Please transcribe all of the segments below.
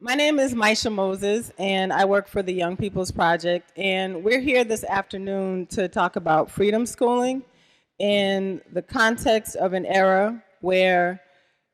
My name is Maisha Moses, and I work for the Young People's Project. And we're here this afternoon to talk about freedom schooling in the context of an era where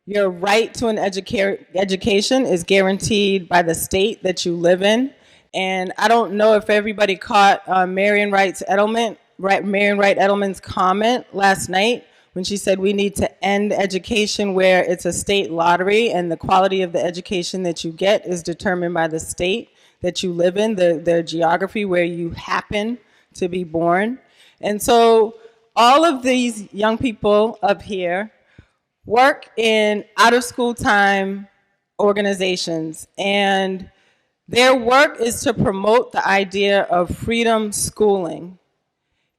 your right to an education is guaranteed by the state that you live in. And I don't know if everybody caught Marian Wright Edelman's comment last night when she said we need to end education where it's a state lottery and the quality of the education that you get is determined by the state that you live in, the geography where you happen to be born. And so all of these young people up here work in out of school time organizations, and their work is to promote the idea of freedom schooling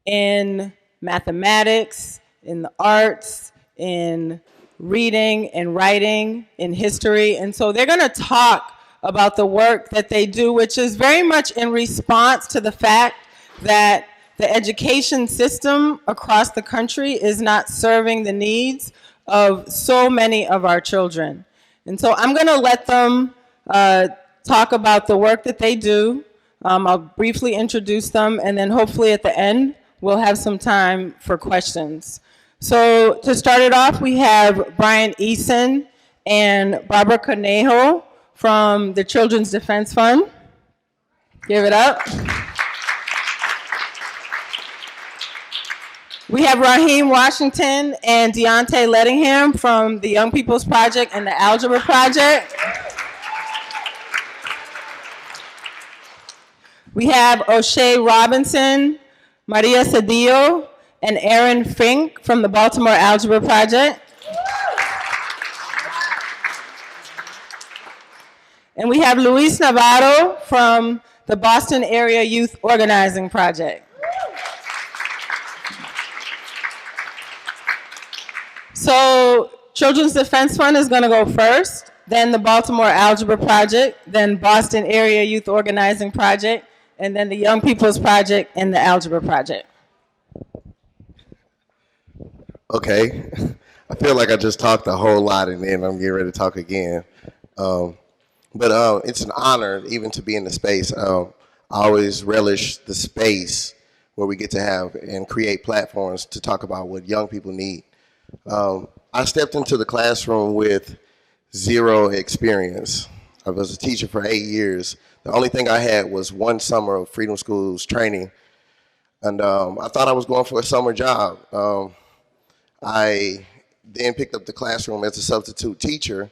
in mathematics, in the arts, in reading and writing, in history. And so they're going to talk about the work that they do, which is very much in response to the fact that the education system across the country is not serving the needs of so many of our children. And so I'm going to let them talk about the work that they do. I'll briefly introduce them, and then hopefully at the end, we'll have some time for questions. So to start it off, we have Brian Eason and Barbara Conejo from the Children's Defense Fund. Give it up. We have Raheem Washington and Deontay Lettingham from the Young People's Project and the Algebra Project. We have O'Shea Robinson, Maria Cedillo, and Aaron Fink from the Baltimore Algebra Project. And we have Luis Navarro from the Boston Area Youth Organizing Project. So Children's Defense Fund is going to go first, then the Baltimore Algebra Project, then Boston Area Youth Organizing Project, and then the Young People's Project and the Algebra Project. Okay, I feel like I just talked a whole lot and then I'm getting ready to talk again. But it's an honor even to be in the space. I always relish the space where we get to have and create platforms to talk about what young people need. I stepped into the classroom with zero experience. I was a teacher for 8 years. The only thing I had was one summer of Freedom Schools training, and I thought I was going for a summer job. I then picked up the classroom as a substitute teacher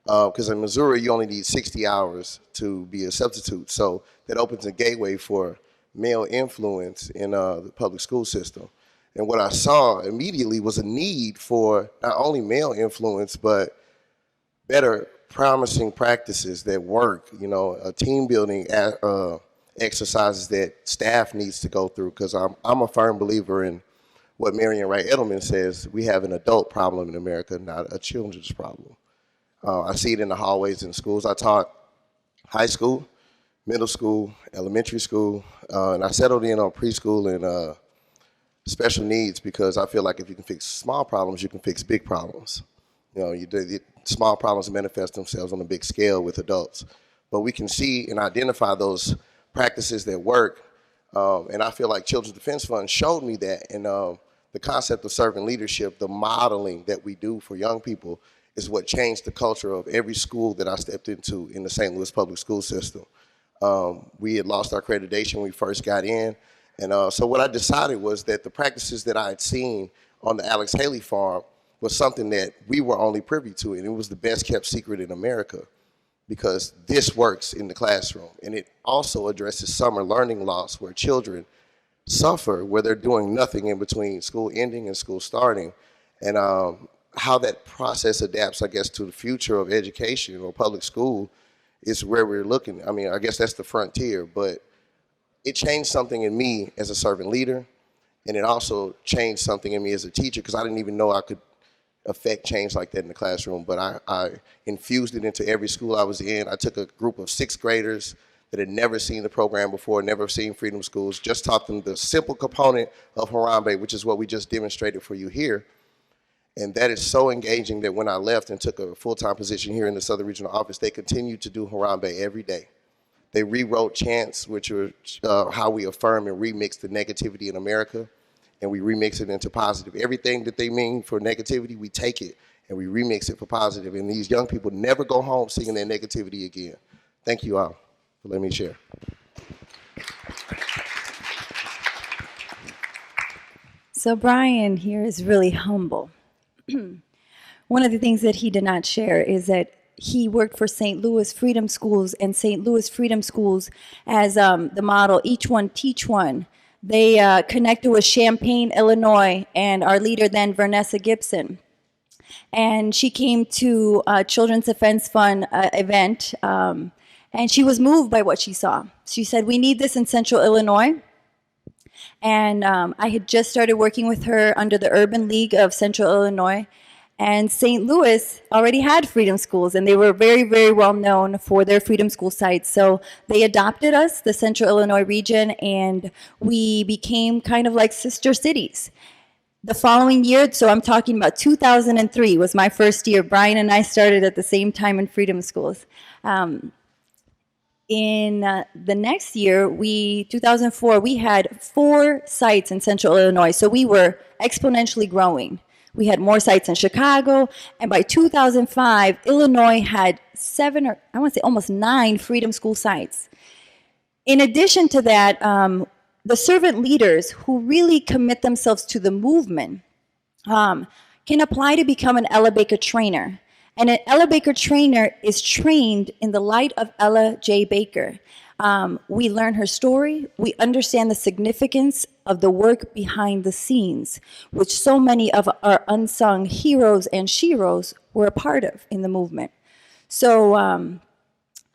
because in Missouri you only need 60 hours to be a substitute. So that opens a gateway for male influence in the public school system. And what I saw immediately was a need for not only male influence, but better promising practices that work, team building exercises that staff needs to go through, because I'm a firm believer in what Marian Wright Edelman says: we have an adult problem in America, not a children's problem. I see it in the hallways in schools. I taught high school, middle school, elementary school, and I settled in on preschool and special needs because I feel like if you can fix small problems, you can fix big problems. Small problems manifest themselves on a big scale with adults, but we can see and identify those practices that work. And I feel like Children's Defense Fund showed me that. And the concept of servant leadership, the modeling that we do for young people, is what changed the culture of every school that I stepped into in the St. Louis public school system. We had lost our accreditation when we first got in. And so what I decided was that the practices that I had seen on the Alex Haley farm was something that we were only privy to, and it was the best kept secret in America, because this works in the classroom. And it also addresses summer learning loss, where children suffer, where they're doing nothing in between school ending and school starting. And how that process adapts, I guess, to the future of education or public school is where we're looking. I mean, I guess that's the frontier, but it changed something in me as a servant leader, and it also changed something in me as a teacher, because I didn't even know I could affect change like that in the classroom. But I infused it into every school I was in. I took a group of sixth graders that had never seen the program before, never seen Freedom Schools, just taught them the simple component of Harambe, which is what we just demonstrated for you here. And that is so engaging that when I left and took a full-time position here in the Southern Regional Office, they continue to do Harambe every day. They rewrote chants, which are how we affirm and remix the negativity in America, and we remix it into positive. Everything that they mean for negativity, we take it and we remix it for positive. And these young people never go home singing their negativity again. Thank you all for letting me share. So Brian here is really humble. One of the things that he did not share is that he worked for St. Louis Freedom Schools, and St. Louis Freedom Schools as the model, each one teach one. They connected with Champaign, Illinois, and our leader then, Vanessa Gibson. And she came to a Children's Defense Fund event, and she was moved by what she saw. She said, "We need this in Central Illinois." And I had just started working with her under the Urban League of Central Illinois. And St. Louis already had freedom schools, and they were very, very well known for their freedom school sites. So they adopted us, the Central Illinois region, and we became kind of like sister cities. The following year, so I'm talking about 2003 was my first year. Brian and I started at the same time in freedom schools. In the next year, 2004, we had 4 sites in Central Illinois. So we were exponentially growing. We had more sites in Chicago, and by 2005, Illinois had 7 or I want to say almost 9 freedom school sites. In addition to that, the servant leaders who really commit themselves to the movement can apply to become an Ella Baker trainer. And an Ella Baker trainer is trained in the light of Ella J. Baker. We learn her story. We understand the significance of the work behind the scenes, which so many of our unsung heroes and sheroes were a part of in the movement. So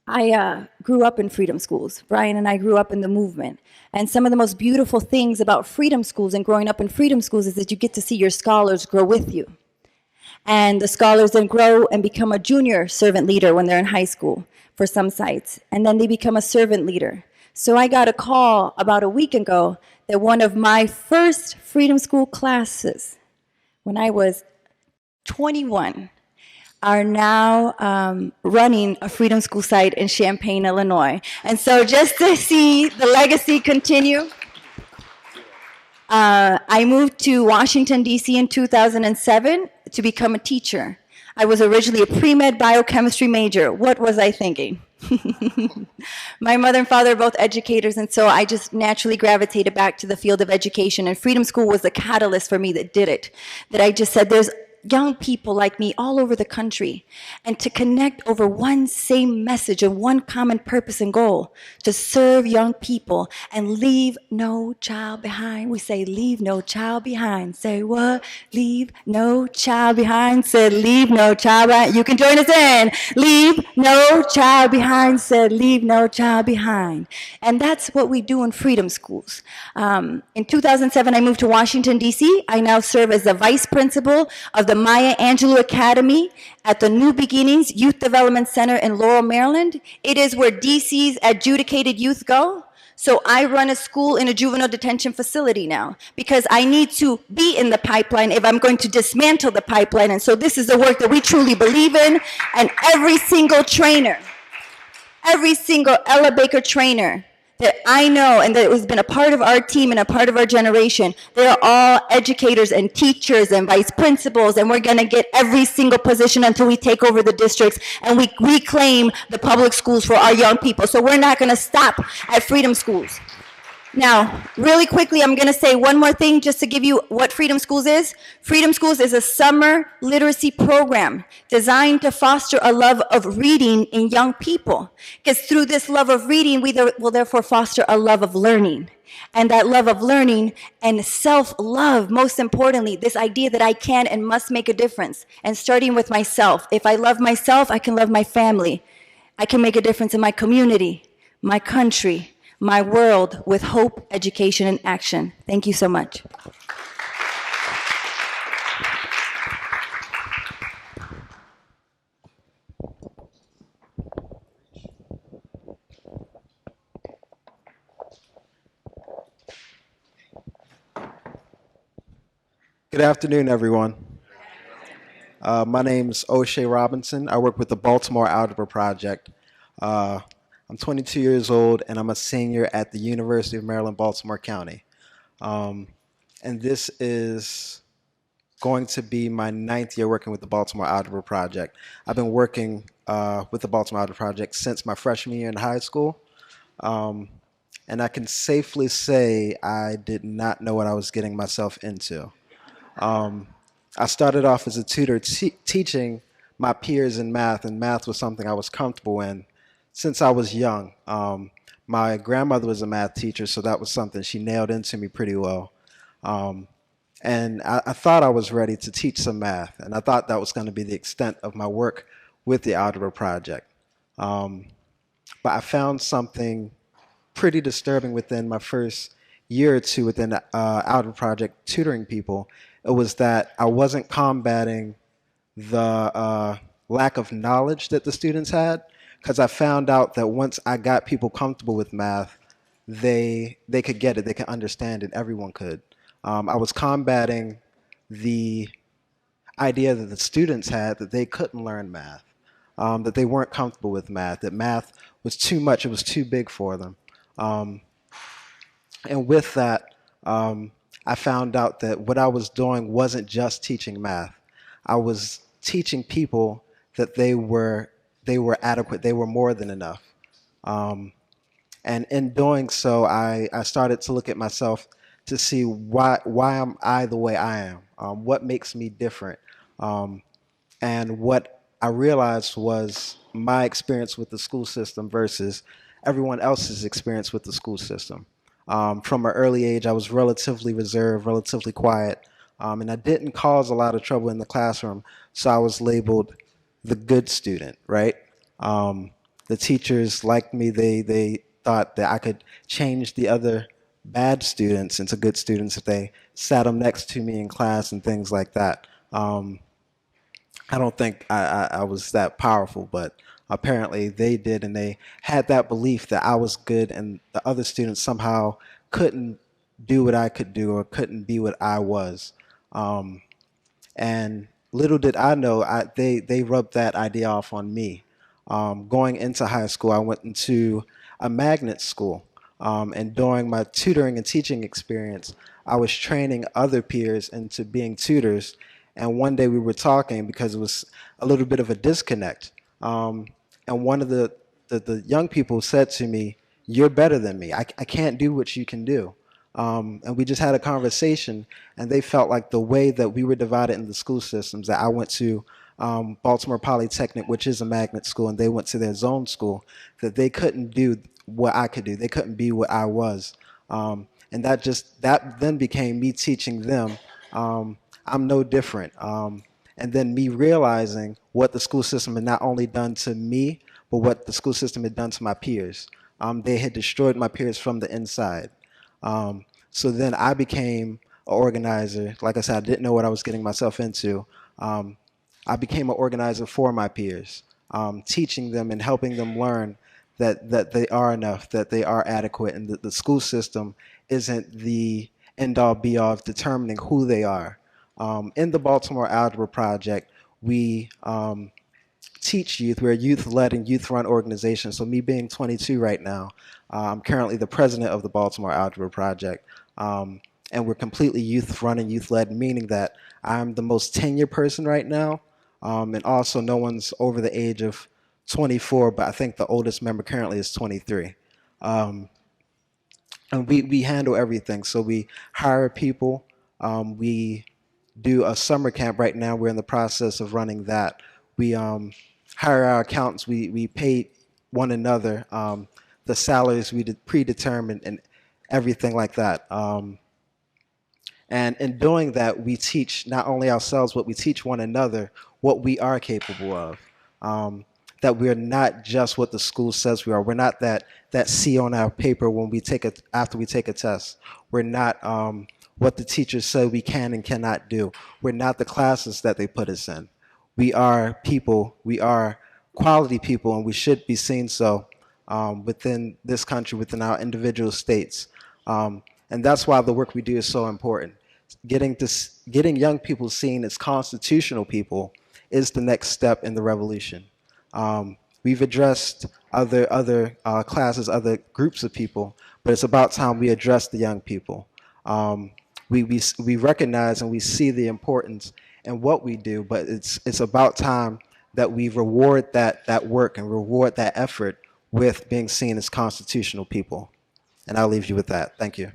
I grew up in freedom schools. Brian and I grew up in the movement. And some of the most beautiful things about freedom schools and growing up in freedom schools is that you get to see your scholars grow with you. And the scholars then grow and become a junior servant leader when they're in high school for some sites. And then they become a servant leader. So I got a call about a week ago that one of my first freedom school classes, when I was 21, are now running a freedom school site in Champaign, Illinois. And so just to see the legacy continue, I moved to Washington, D.C. in 2007 to become a teacher. I was originally a pre-med biochemistry major. What was I thinking? My mother and father are both educators, and so I just naturally gravitated back to the field of education, and Freedom School was the catalyst for me that did it. That I just said, there's young people like me all over the country, and to connect over one same message and one common purpose and goal, to serve young people and leave no child behind. We say, leave no child behind. Say what? Leave no child behind. Said, leave no child behind. You can join us in. Leave no child behind. Said, leave no child behind. And that's what we do in freedom schools. In 2007, I moved to Washington, D.C. I now serve as the vice principal of the Maya Angelou Academy at the New Beginnings Youth Development Center in Laurel, Maryland. It is where DC's adjudicated youth go. So I run a school in a juvenile detention facility now because I need to be in the pipeline if I'm going to dismantle the pipeline. And so this is the work that we truly believe in. And every single trainer, every single Ella Baker trainer that I know and that has been a part of our team and a part of our generation, they're all educators and teachers and vice principals, and we're gonna get every single position until we take over the districts and we reclaim the public schools for our young people. So we're not gonna stop at freedom schools. Now, really quickly, I'm gonna say one more thing just to give you what Freedom Schools is. Freedom Schools is a summer literacy program designed to foster a love of reading in young people. Because through this love of reading, we will therefore foster a love of learning. And that love of learning and self-love, most importantly, this idea that I can and must make a difference. And starting with myself. If I love myself, I can love my family. I can make a difference in my community, my country, my world with hope, education, and action. Thank you so much. Good afternoon, everyone. My name's O'Shea Robinson. I work with the Baltimore Algebra Project. I'm 22 years old, and I'm a senior at the University of Maryland, Baltimore County. And this is going to be my 9th year working with the Baltimore Algebra Project. I've been working with the Baltimore Algebra Project since my freshman year in high school. And I can safely say I did not know what I was getting myself into. I started off as a tutor teaching my peers in math, and math was something I was comfortable in since I was young. My grandmother was a math teacher, so that was something she nailed into me pretty well. And I thought I was ready to teach some math, and I thought that was going to be the extent of my work with the Algebra Project. But I found something pretty disturbing within my first year or two within the Algebra Project tutoring people. It was that I wasn't combating the lack of knowledge that the students had, because I found out that once I got people comfortable with math, they could get it, they could understand it, everyone could. I was combating the idea that the students had that they couldn't learn math, that they weren't comfortable with math, that math was too much, it was too big for them. And with that, I found out that what I was doing wasn't just teaching math. I was teaching people that they were adequate, they were more than enough. And in doing so, I started to look at myself to see why am I the way I am? What makes me different? And what I realized was my experience with the school system versus everyone else's experience with the school system. From an early age, I was relatively reserved, relatively quiet, and I didn't cause a lot of trouble in the classroom, so I was labeled the good student, right? The teachers liked me. They thought that I could change the other bad students into good students if they sat them next to me in class and things like that. I don't think I was that powerful, but apparently they did, and they had that belief that I was good and the other students somehow couldn't do what I could do or couldn't be what I was. And little did I know, they rubbed that idea off on me. Going into high school, I went into a magnet school. And during my tutoring and teaching experience, I was training other peers into being tutors. And one day we were talking because it was a little bit of a disconnect. And one of the young people said to me, "You're better than me. I can't do what you can do." And we just had a conversation, and they felt like the way that we were divided in the school systems, that I went to Baltimore Polytechnic, which is a magnet school, and they went to their zone school, that they couldn't do what I could do. They couldn't be what I was. And that then became me teaching them I'm no different. And then me realizing what the school system had not only done to me, but what the school system had done to my peers. They had destroyed my peers from the inside. So then I became an organizer. Like I said, I didn't know what I was getting myself into. I became an organizer for my peers, teaching them and helping them learn that they are enough, that they are adequate, and that the school system isn't the end-all be-all of determining who they are. In the Baltimore Algebra Project, we teach youth. We're a youth-led and youth-run organization. So me being 22 right now, I'm currently the president of the Baltimore Algebra Project. And we're completely youth-run and youth-led, meaning that I'm the most tenured person right now. And also no one's over the age of 24, but I think the oldest member currently is 23. And we handle everything. So we hire people. We do a summer camp right now. We're in the process of running that. We hire our accountants. We pay one another the salaries we predetermined and everything like that. And in doing that, we teach not only ourselves, but we teach one another what we are capable of. That we're not just what the school says we are. We're not that C on our paper when after we take a test. We're not what the teachers say we can and cannot do. We're not the classes that they put us in. We are people. We are quality people, and we should be seen so within this country, within our individual states. And that's why the work we do is so important. Getting young people seen as constitutional people is the next step in the revolution. We've addressed other classes, other groups of people, but it's about time we address the young people. We recognize and we see the importance in what we do, but it's about time that we reward that work and reward that effort with being seen as constitutional people. And I'll leave you with that. Thank you.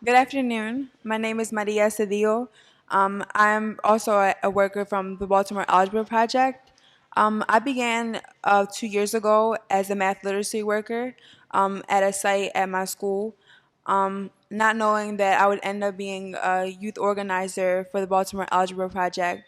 Good afternoon. My name is Maria Cedillo. I'm also a worker from the Baltimore Algebra Project. I began 2 years ago as a math literacy worker at a site at my school, not knowing that I would end up being a youth organizer for the Baltimore Algebra Project.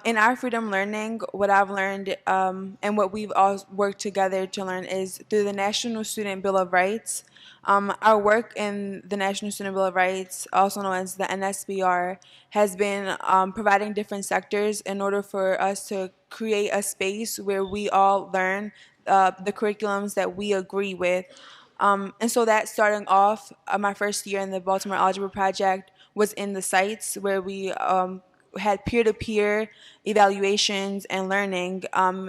In our freedom learning, what I've learned and what we've all worked together to learn is through the National Student Bill of Rights. Our work in the National Student Bill of Rights, also known as the NSBR, has been providing different sectors in order for us to create a space where we all learn the curriculums that we agree with. And so that starting off, my first year in the Baltimore Algebra Project was in the sites where we had peer-to-peer evaluations and learning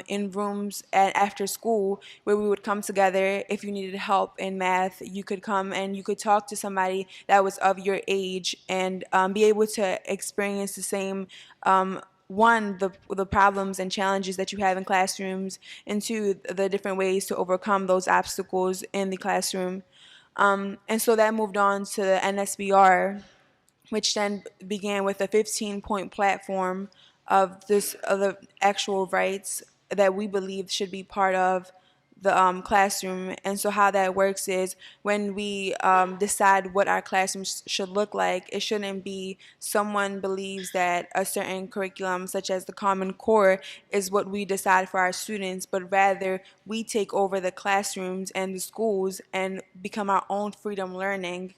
in rooms after school where we would come together. If you needed help in math, you could come and you could talk to somebody that was of your age and be able to experience the same the problems and challenges that you have in classrooms, and two, the different ways to overcome those obstacles in the classroom. And so that moved on to the NSBR, which then began with a 15-point platform of the actual rights that we believe should be part of the classroom. And so how that works is when we decide what our classrooms should look like, it shouldn't be someone believes that a certain curriculum, such as the Common Core, is what we decide for our students, but rather we take over the classrooms and the schools and become our own freedom learning,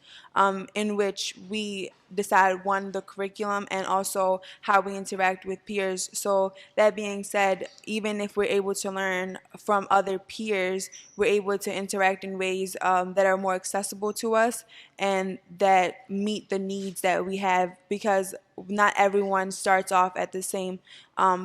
in which we decide, one, the curriculum and also how we interact with peers. So that being said, even if we're able to learn from other peers, we're able to interact in ways that are more accessible to us and that meet the needs that we have, because not everyone starts off at the same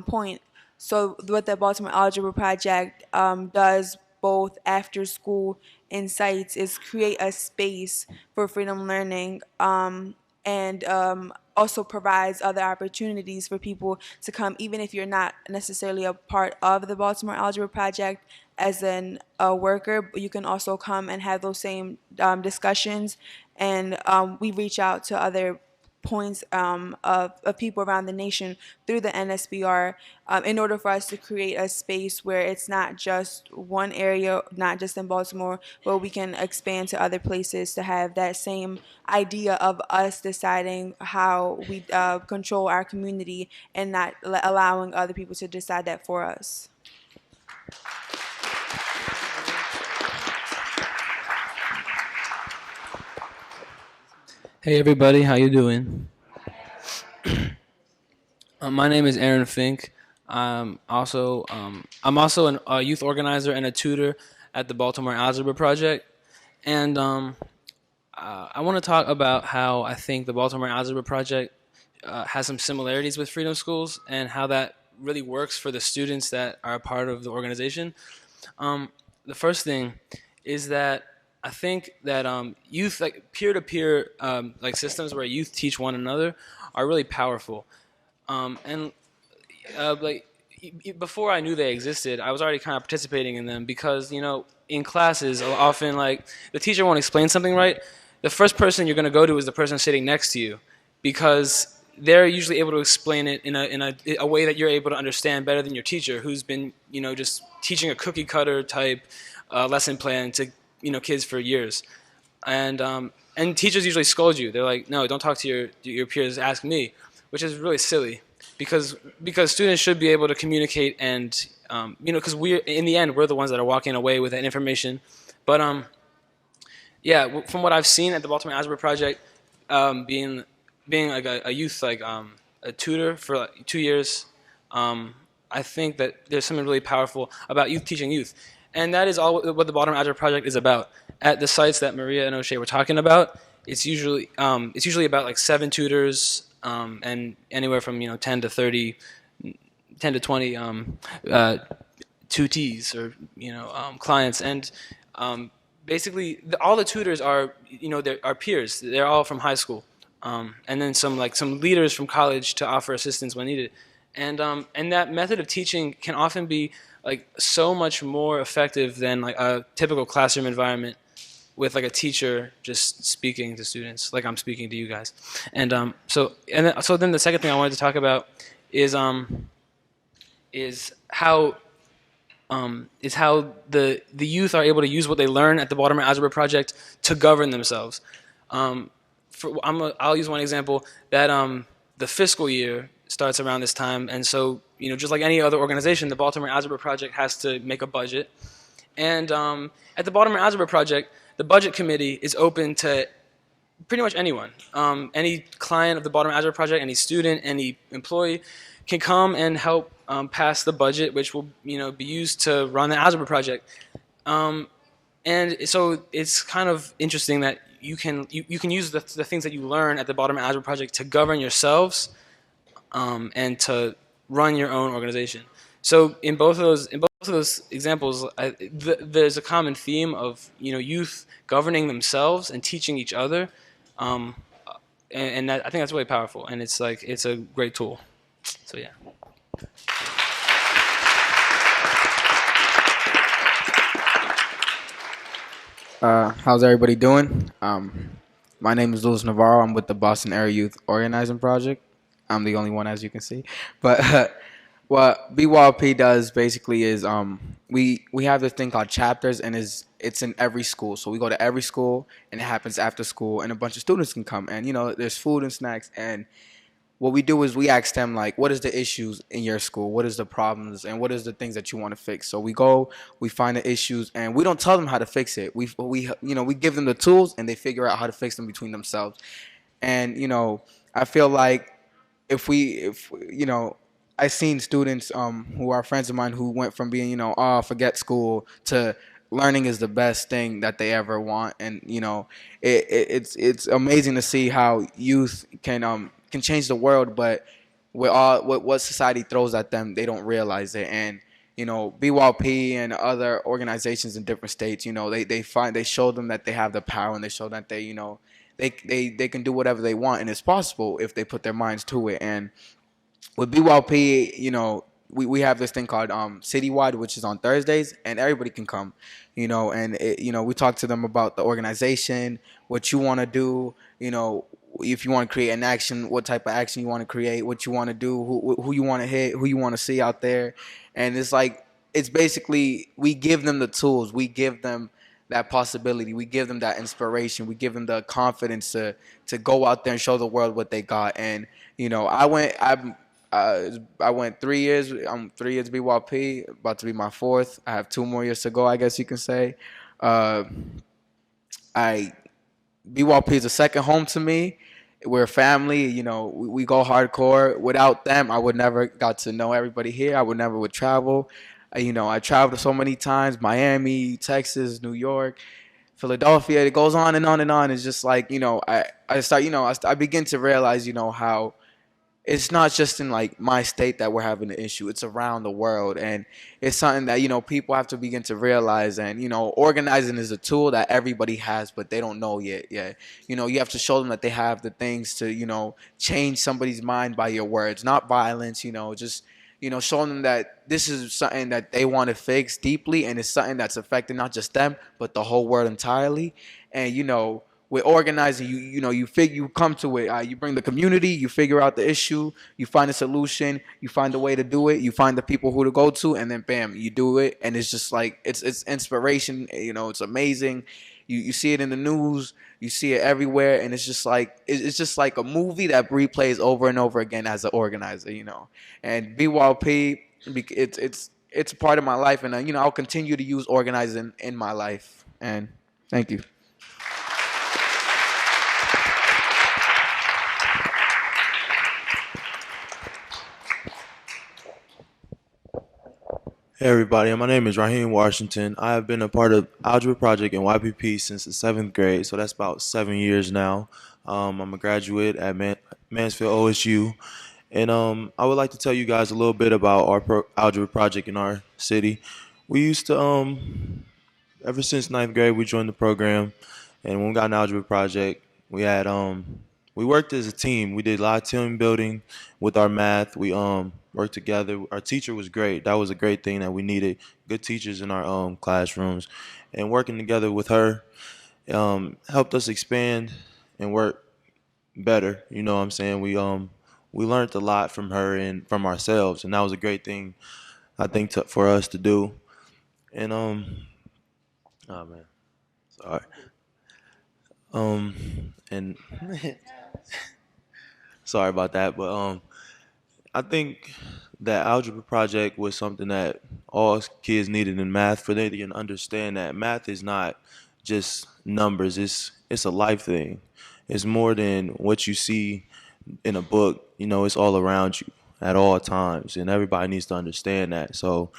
point. So what the Baltimore Algebra Project does both after school in sites is create a space for freedom learning, and also provides other opportunities for people to come, even if you're not necessarily a part of the Baltimore Algebra Project as a worker, but you can also come and have those same discussions. And we reach out to other points of people around the nation through the NSBR in order for us to create a space where it's not just one area, not just in Baltimore, but we can expand to other places to have that same idea of us deciding how we control our community and not allowing other people to decide that for us. Hey everybody, how you doing? My name is Aaron Fink. I'm also a youth organizer and a tutor at the Baltimore Algebra Project, and I want to talk about how I think the Baltimore Algebra Project has some similarities with Freedom Schools and how that really works for the students that are a part of the organization. The first thing is that I think that youth, like peer-to-peer like systems where youth teach one another, are really powerful. Before I knew they existed, I was already kind of participating in them because, in classes, often like the teacher won't explain something right. The first person you're going to go to is the person sitting next to you, because they're usually able to explain it in a way that you're able to understand better than your teacher, who's been, just teaching a cookie cutter type lesson plan to kids for years. And teachers usually scold you. They're like, no, don't talk to your peers, ask me, which is really silly, because students should be able to communicate and because in the end we're the ones that are walking away with that information. But yeah, from what I've seen at the Baltimore Algebra Project, being like a youth a tutor for like 2 years, I think that there's something really powerful about youth teaching youth. And that is all what the Baltimore Algebra Project is about. At the sites that Maria and O'Shea were talking about, it's usually about like 7 tutors, and anywhere from 10 to 30, 10 to 20 tutees or clients, and basically all the tutors are they're our peers. They're all from high school, and then some leaders from college to offer assistance when needed, and that method of teaching can often be like so much more effective than like a typical classroom environment with like a teacher just speaking to students like I'm speaking to you guys. And so then the second thing I wanted to talk about is how the youth are able to use what they learn at the Baltimore Algebra Project to govern themselves. I'll use one example that the fiscal year starts around this time, and so just like any other organization, the Baltimore Algebra Project has to make a budget, and at the Baltimore Algebra Project, the budget committee is open to pretty much anyone. Any client of the Baltimore Algebra Project, any student, any employee can come and help pass the budget, which will be used to run the algebra project. And so it's kind of interesting that you can use the things that you learn at the Baltimore Algebra Project to govern yourselves and to run your own organization. So in both of those examples, there's a common theme of youth governing themselves and teaching each other, and I think that's really powerful, and it's a great tool. So yeah. How's everybody doing? My name is Luis Navarro. I'm with the Boston Area Youth Organizing Project. I'm the only one, as you can see. But what BYLP does basically is we have this thing called chapters, and it's in every school. So we go to every school, and it happens after school, and a bunch of students can come. And there's food and snacks, and what we do is we ask them, like, what is the issues in your school? What is the problems? And what is the things that you want to fix? So we go, we find the issues, and we don't tell them how to fix it. We give them the tools, and they figure out how to fix them between themselves. And, I feel like I've seen students who are friends of mine who went from being, forget school to learning is the best thing that they ever want. And, it's amazing to see how youth can change the world, but with what society throws at them, they don't realize it. And BYLP and other organizations in different states, they show them that they have the power, and they show that they can do whatever they want, and it's possible if they put their minds to it. And with BYLP, we have this thing called Citywide, which is on Thursdays, and everybody can come, and we talk to them about the organization, what you want to do, if you want to create an action, what type of action you want to create, what you want to do, who you want to hit, who you want to see out there. And it's basically, we give them the tools, we give them that possibility, we give them that inspiration, we give them the confidence to go out there and show the world what they got. And I went 3 years. I'm 3 years BYLP, about to be my fourth. I have 2 more years to go, I guess you can say. BYLP is a second home to me. We're a family, we go hardcore. Without them, I would never got to know everybody here. I would never would travel. I traveled so many times, Miami, Texas, New York, Philadelphia. It goes on and on and on. It's just like, I begin to realize, how it's not just in like my state that we're having an issue. It's around the world, and it's something that people have to begin to realize. And organizing is a tool that everybody has, but they don't know yet. Yeah, you have to show them that they have the things to change somebody's mind by your words, not violence. Just showing them that this is something that they want to fix deeply, and it's something that's affecting not just them but the whole world entirely. And with organizing, you come to it. You bring the community, you figure out the issue, you find a solution, you find a way to do it, you find the people who to go to, and then bam, you do it. And it's just like it's inspiration. It's amazing. You see it in the news, you see it everywhere, and it's just like a movie that replays over and over again as an organizer. And BYLP, it's a part of my life, and I'll continue to use organizing in my life. And thank you. Hey everybody, my name is Raheem Washington. I have been a part of Algebra Project in YPP since the 7th grade, so that's about 7 years now. I'm a graduate at Mansfield OSU, and I would like to tell you guys a little bit about our Algebra Project in our city. We used to, ever since 9th grade, we joined the program, and when we got an Algebra Project, we had we worked as a team. We did a lot of team building with our math. We worked together. Our teacher was great. That was a great thing that we needed. Good teachers in our classrooms, and working together with her helped us expand and work better. You know what I'm saying? We learned a lot from her and from ourselves, and that was a great thing I think for us to do. And oh man, sorry. And sorry about that, but I think that algebra project was something that all kids needed in math for them to understand that math is not just numbers. It's a life thing. It's more than what you see in a book. You know, it's all around you at all times, and everybody needs to understand that. So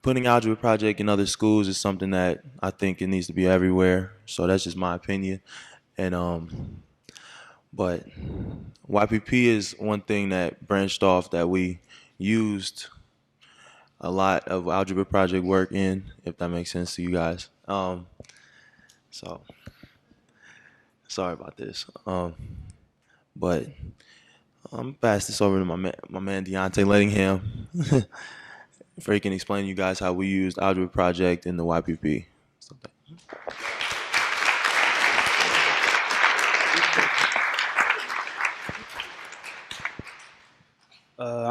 putting algebra project in other schools is something that I think it needs to be everywhere. So that's just my opinion. And but YPP is one thing that branched off that we used a lot of algebra project work in, if that makes sense to you guys. So sorry about this. But I'm pass this over to my man Deontay Lettingham, for he can explain to you guys how we used algebra project in the YPP.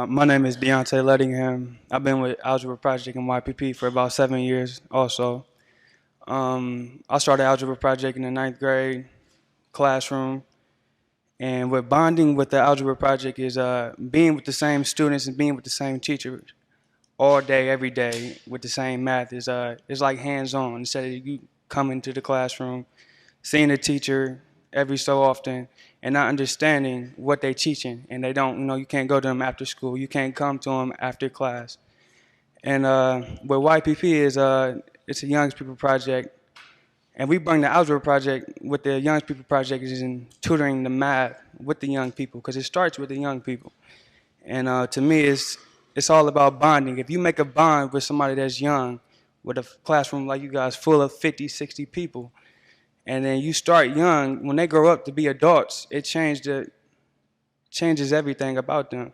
My name is Deontay Lettingham. I've been with Algebra Project and YPP for about 7 years also. I started Algebra Project in the 9th grade classroom. And what bonding with the Algebra Project is being with the same students and being with the same teachers all day, every day with the same math. Is it's like hands-on. Instead of you coming to the classroom, seeing the teacher every so often, and not understanding what they're teaching, and they don't, you can't go to them after school, you can't come to them after class. And what YPP is, it's a young people project, and we bring the algebra project with the young people project is in tutoring the math with the young people, because it starts with the young people. And to me, it's all about bonding. If you make a bond with somebody that's young, with a classroom like you guys full of 50, 60 people, and then you start young, when they grow up to be adults, it changes everything about them.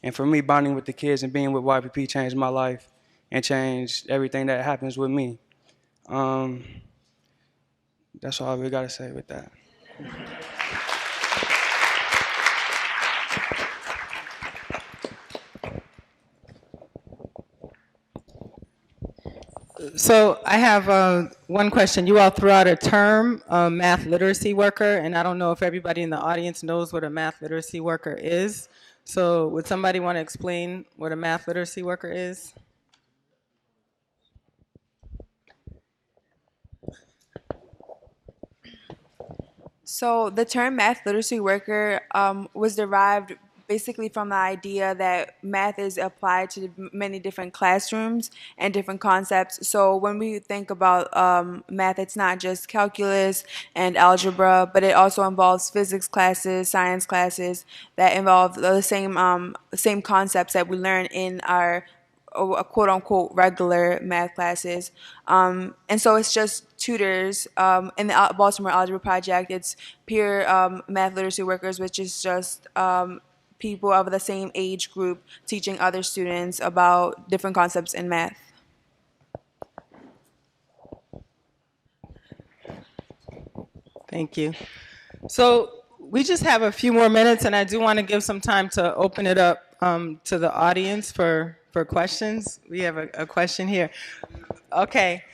And for me, bonding with the kids and being with YPP changed my life and changed everything that happens with me. That's all we got to say with that. So I have one question. You all threw out a term, math literacy worker, and I don't know if everybody in the audience knows what a math literacy worker is. So would somebody want to explain what a math literacy worker is? So the term math literacy worker was derived basically from the idea that math is applied to many different classrooms and different concepts. So when we think about math, it's not just calculus and algebra, but it also involves physics classes, science classes that involve the same concepts that we learn in our quote unquote regular math classes. And so it's just tutors in the Baltimore Algebra Project. It's peer math literacy workers, which is just people of the same age group teaching other students about different concepts in math. Thank you. So we just have a few more minutes, and I do want to give some time to open it up to the audience for questions. We have a question here. Okay.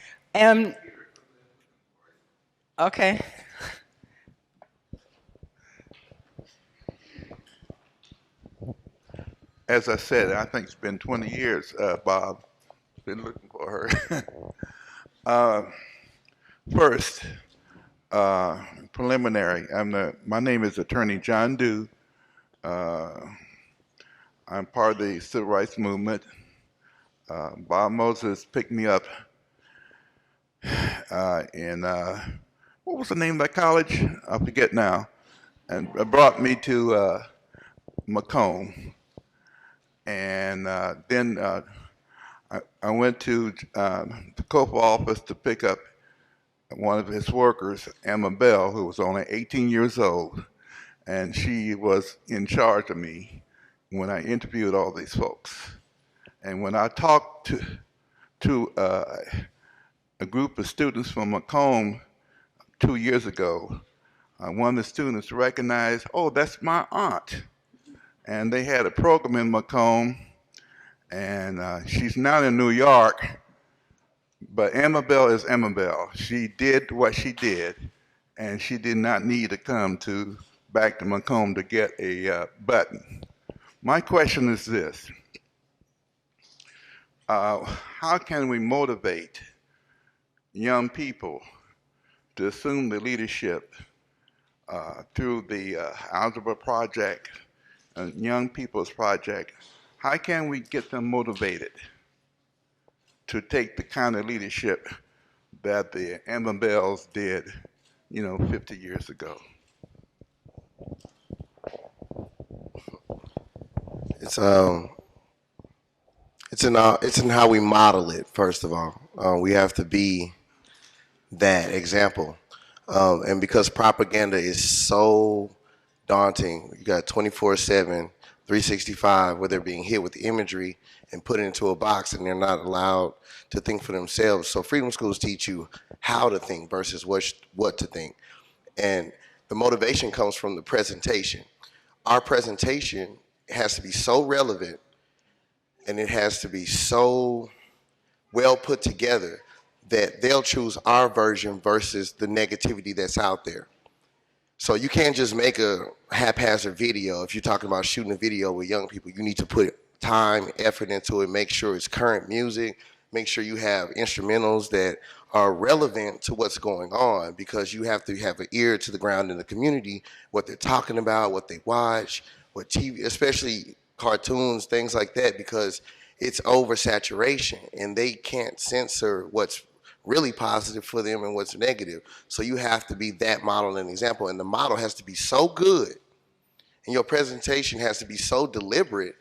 Okay. As I said, I think it's been 20 years, Bob. Been looking for her. First, preliminary. My name is Attorney John Dew. I'm part of the Civil Rights Movement. Bob Moses picked me up in what was the name of that college? I forget now, and brought me to Macomb, and then I went to the COPA office to pick up one of his workers, Emma Bell, who was only 18 years old, and she was in charge of me when I interviewed all these folks. And when I talked to a group of students from Macomb 2 years ago, one of the students recognized, oh, that's my aunt. And they had a program in Macomb, and she's now in New York, but Emma Bell is Emma Bell. She did what she did, and she did not need to come back to Macomb to get a button. My question is this. How can we motivate young people to assume the leadership through the Algebra Project, Young People's Project? How can we get them motivated to take the kind of leadership that the Emma Bells did, 50 years ago? It's in how we model it. First of all, we have to be that example, and because propaganda is so daunting, you got 24/7, 365, where they're being hit with imagery and put into a box, and they're not allowed to think for themselves. So freedom schools teach you how to think versus what to think, and the motivation comes from the presentation. Our presentation has to be so relevant, and it has to be so well put together that they'll choose our version versus the negativity that's out there. So you can't just make a haphazard video. If you're talking about shooting a video with young people, you need to put time, effort into it, make sure it's current music, make sure you have instrumentals that are relevant to what's going on, because you have to have an ear to the ground in the community, what they're talking about, what they watch, what TV, especially cartoons, things like that, because it's oversaturation and they can't censor what's really positive for them and what's negative. So you have to be that model and example, and the model has to be so good and your presentation has to be so deliberate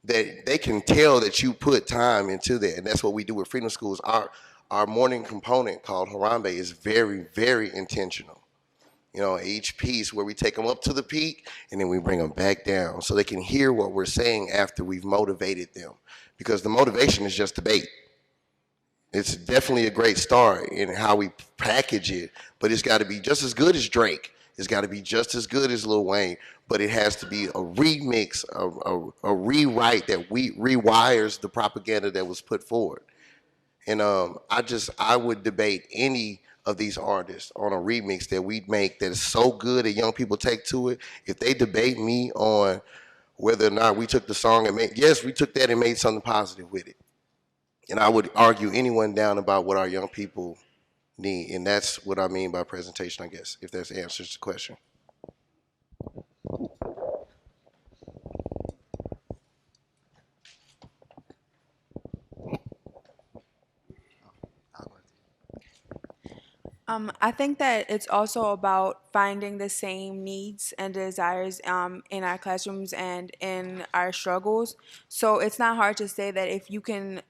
that they can tell that you put time into that. And that's what we do with Freedom Schools. Our morning component called Harambe is very, very intentional. Each piece where we take them up to the peak and then we bring them back down so they can hear what we're saying after we've motivated them. Because the motivation is just debate. It's definitely a great start in how we package it, but it's got to be just as good as Drake. It's got to be just as good as Lil Wayne, but it has to be a remix, a rewrite that rewires the propaganda that was put forward. And I would debate any of these artists on a remix that we make that is so good that young people take to it. If they debate me on whether or not we took the song and we took that and made something positive with it. And I would argue anyone down about what our young people need. And that's what I mean by presentation, I guess, if that answers the question. I think that it's also about finding the same needs and desires in our classrooms and in our struggles. So it's not hard to say that if you can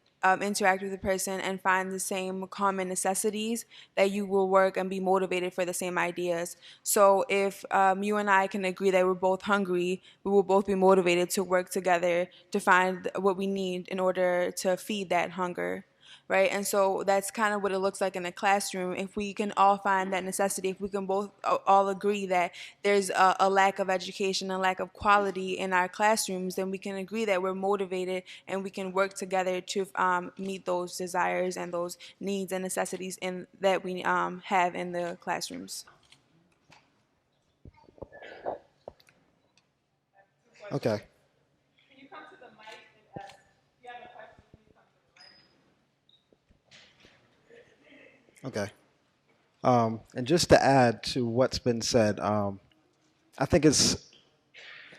interact with a person and find the same common necessities, that you will work and be motivated for the same ideas. So if you and I can agree that we're both hungry, we will both be motivated to work together to find what we need in order to feed that hunger. Right, and so that's kind of what it looks like in a classroom. If we can all find that necessity, if we can both all agree that there's a lack of education, a lack of quality in our classrooms, then we can agree that we're motivated and we can work together to meet those desires and those needs and necessities that we have in the classrooms. Okay. Okay. And just to add to what's been said, I think it's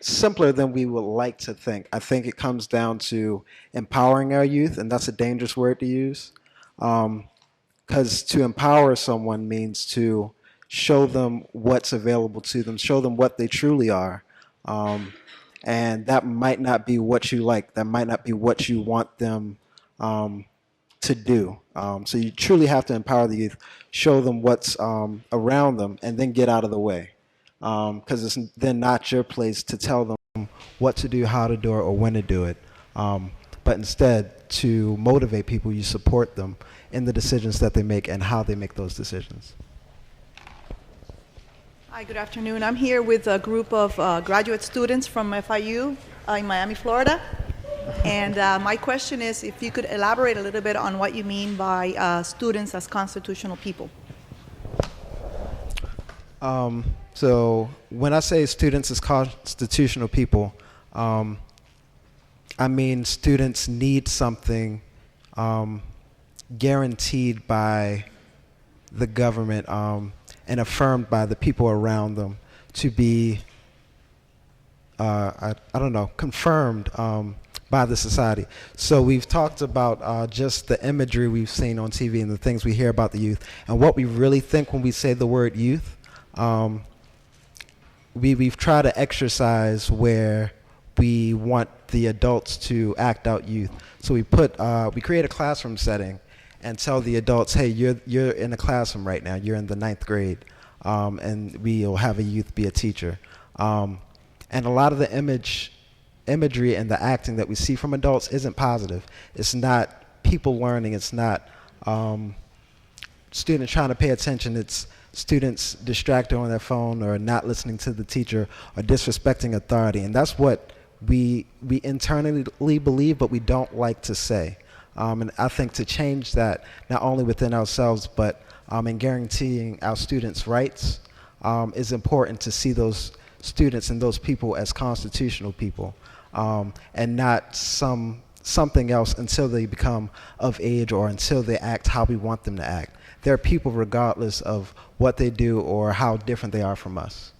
simpler than we would like to think. I think it comes down to empowering our youth, and that's a dangerous word to use. Because to empower someone means to show them what's available to them, show them what they truly are. And that might not be what you like. That might not be what you want them to do. So you truly have to empower the youth, show them what's around them, and then get out of the way. Because it's then not your place to tell them what to do, how to do it, or when to do it. But instead, to motivate people, you support them in the decisions that they make and how they make those decisions. Hi, good afternoon. I'm here with a group of graduate students from FIU in Miami, Florida. And my question is if you could elaborate a little bit on what you mean by students as constitutional people. So when I say students as constitutional people, I mean students need something guaranteed by the government and affirmed by the people around them to be, I don't know, confirmed by the society. So we've talked about just the imagery we've seen on TV and the things we hear about the youth and what we really think when we say the word youth. We've tried to exercise where we want the adults to act out youth. So we create a classroom setting and tell the adults, hey, you're in a classroom right now. You're in the 9th grade, and we'll have a youth be a teacher. And a lot of the imagery and the acting that we see from adults isn't positive. It's not people learning. It's not students trying to pay attention. It's students distracted on their phone or not listening to the teacher or disrespecting authority. And that's what we internally believe, but we don't like to say. And I think to change that, not only within ourselves, but in guaranteeing our students' rights, is important to see those students and those people as constitutional people, and not something else until they become of age or until they act how we want them to act. They're people regardless of what they do or how different they are from us.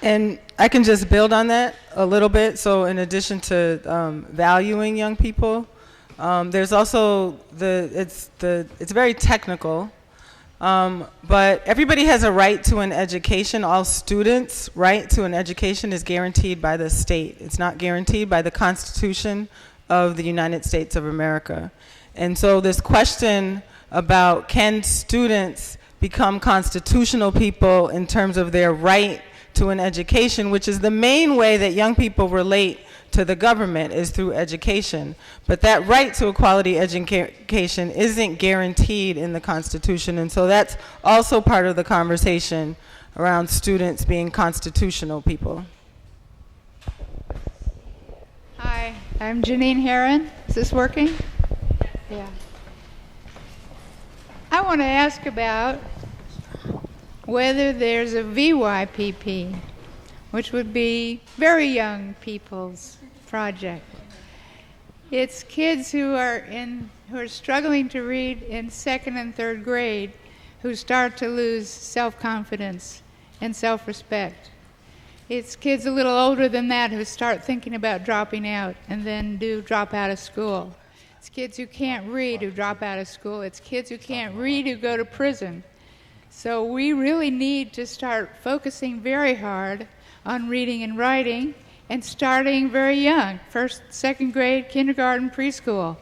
And I can just build on that a little bit. So in addition to valuing young people, there's also it's very technical, but everybody has a right to an education. All students' right to an education is guaranteed by the state. It's not guaranteed by the Constitution of the United States of America. And so this question about can students become constitutional people in terms of their right to an education, which is the main way that young people relate to the government, is through education. But that right to a quality education isn't guaranteed in the Constitution, and so that's also part of the conversation around students being constitutional people. Hi, I'm Janine Heron. Is this working? Yeah. I want to ask about whether there's a VYPP, which would be very young people's project. It's kids who are struggling to read in 2nd and 3rd grade who start to lose self-confidence and self-respect. It's kids a little older than that who start thinking about dropping out and then do drop out of school. It's kids who can't read who drop out of school. It's kids who can't read who go to prison. So we really need to start focusing very hard on reading and writing and starting very young, 1st, 2nd grade, kindergarten, preschool.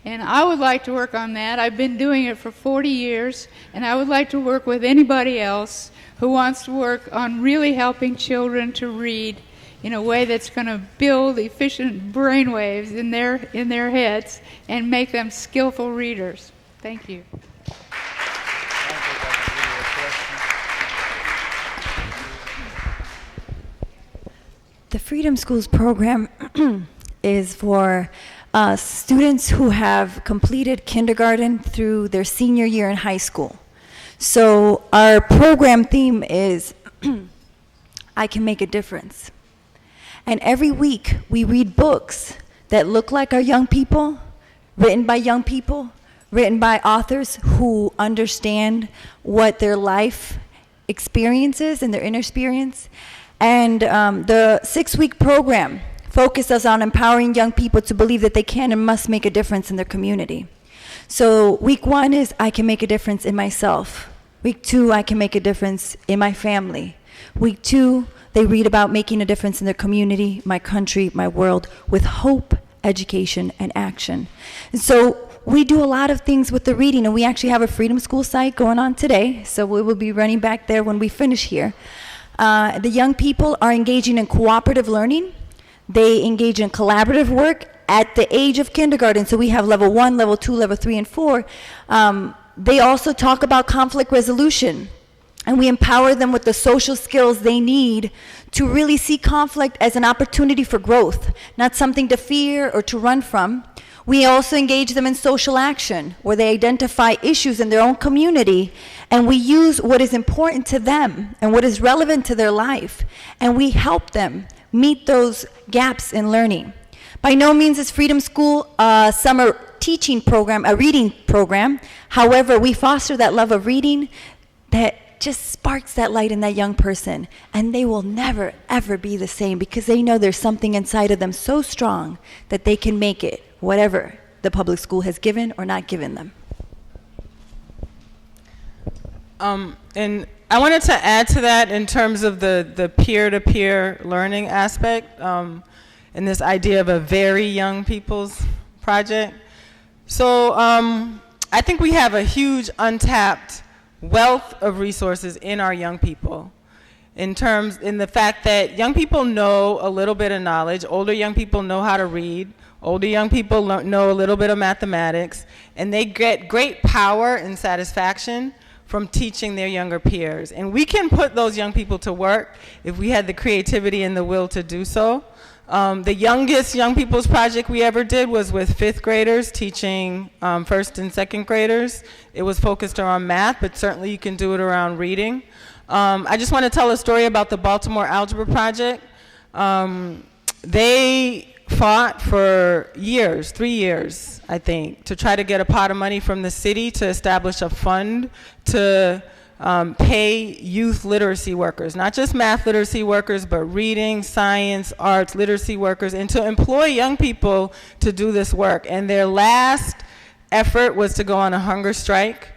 And I would like to work on that. I've been doing it for 40 years, and I would like to work with anybody else who wants to work on really helping children to read in a way that's going to build efficient brainwaves in their heads and make them skillful readers. Thank you. The Freedom Schools program is for students who have completed kindergarten through their senior year in high school. So our program theme is I Can Make a Difference. And every week we read books that look like our young people, written by young people, written by authors who understand what their life experiences and their inner experience. And the 6-week program focuses on empowering young people to believe that they can and must make a difference in their community. So week 1 is I can make a difference in myself. Week 2, I can make a difference in my family. Week 2, they read about making a difference in their community, my country, my world, with hope, education, and action. And so we do a lot of things with the reading, and we actually have a Freedom School site going on today, so we will be running back there when we finish here. The young people are engaging in cooperative learning. They engage in collaborative work at the age of kindergarten, so we have level 1, level 2, level 3, and 4. They also talk about conflict resolution, and we empower them with the social skills they need to really see conflict as an opportunity for growth, not something to fear or to run from. We also engage them in social action, where they identify issues in their own community, and we use what is important to them and what is relevant to their life, and we help them meet those gaps in learning. By no means is Freedom School a summer teaching program, a reading program. However, we foster that love of reading that just sparks that light in that young person, and they will never, ever be the same because they know there's something inside of them so strong that they can make it, whatever the public school has given or not given them. And I wanted to add to that in terms of the peer-to-peer learning aspect, and this idea of a very young people's project. So I think we have a huge untapped wealth of resources in our young people in the fact that young people know a little bit of knowledge, older young people know how to read, older young people know a little bit of mathematics, and they get great power and satisfaction from teaching their younger peers. And we can put those young people to work if we had the creativity and the will to do so. The youngest young people's project we ever did was with 5th graders teaching 1st and 2nd graders. It was focused around math, but certainly you can do it around reading. I just want to tell a story about the Baltimore Algebra Project. They fought for years, 3 years, I think, to try to get a pot of money from the city to establish a fund to pay youth literacy workers, not just math literacy workers, but reading, science, arts, literacy workers, and to employ young people to do this work. And their last effort was to go on a hunger strike,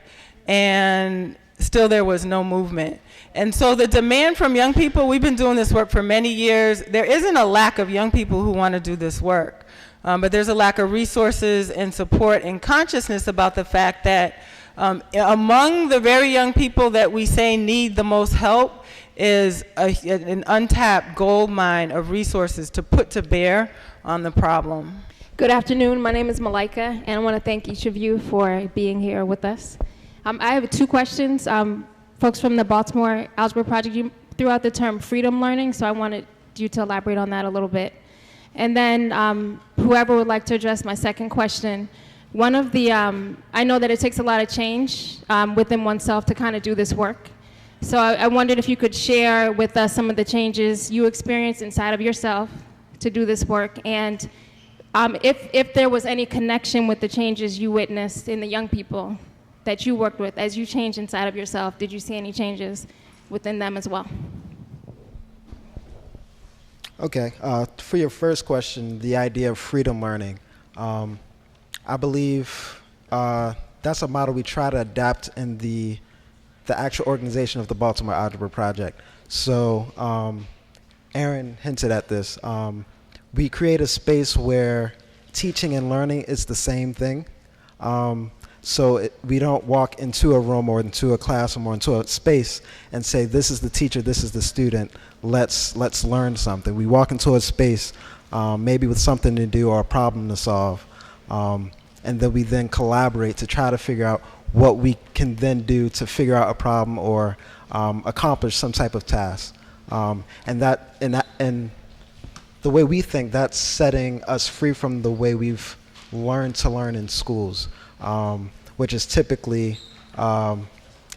and still there was no movement. And so the demand from young people, we've been doing this work for many years. There isn't a lack of young people who want to do this work, but there's a lack of resources and support and consciousness about the fact that among the very young people that we say need the most help is an untapped gold mine of resources to put to bear on the problem. Good afternoon. My name is Malika, and I want to thank each of you for being here with us. I have 2 questions. Folks from the Baltimore Algebra Project, you threw out the term freedom learning, so I wanted you to elaborate on that a little bit. And then whoever would like to address my second question, one of the, I know that it takes a lot of change within oneself to kind of do this work. So I wondered if you could share with us some of the changes you experienced inside of yourself to do this work, and if there was any connection with the changes you witnessed in the young people that you worked with as you changed inside of yourself. Did you see any changes within them as well? Okay, for your first question, the idea of freedom learning, I believe that's a model we try to adapt in the actual organization of the Baltimore Algebra Project. So Aaron hinted at this. We create a space where teaching and learning is the same thing. So we don't walk into a room or into a classroom or into a space and say, this is the teacher, this is the student, let's learn something. We walk into a space maybe with something to do or a problem to solve, and then we then collaborate to try to figure out what we can then do to figure out a problem or accomplish some type of task. And the way we think, that's setting us free from the way we've learned to learn in schools. Which is typically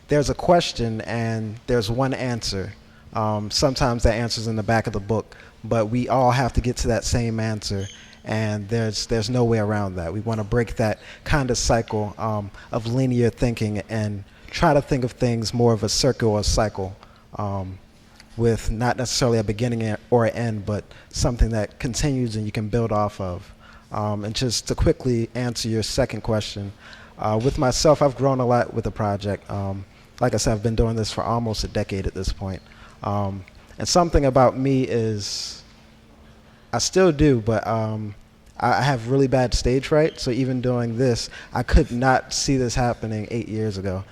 there's a question and there's one answer. Sometimes that answer's in the back of the book, but we all have to get to that same answer. and there's no way around that. We want to break that kind of cycle of linear thinking and try to think of things more of a circle or a cycle, with not necessarily a beginning or an end, but something that continues and you can build off of. And just to quickly answer your second question, with myself, I've grown a lot with the project. Like I said, I've been doing this for almost a decade at this point. And something about me is, I still do, but I have really bad stage fright. So even doing this, I could not see this happening 8 years ago.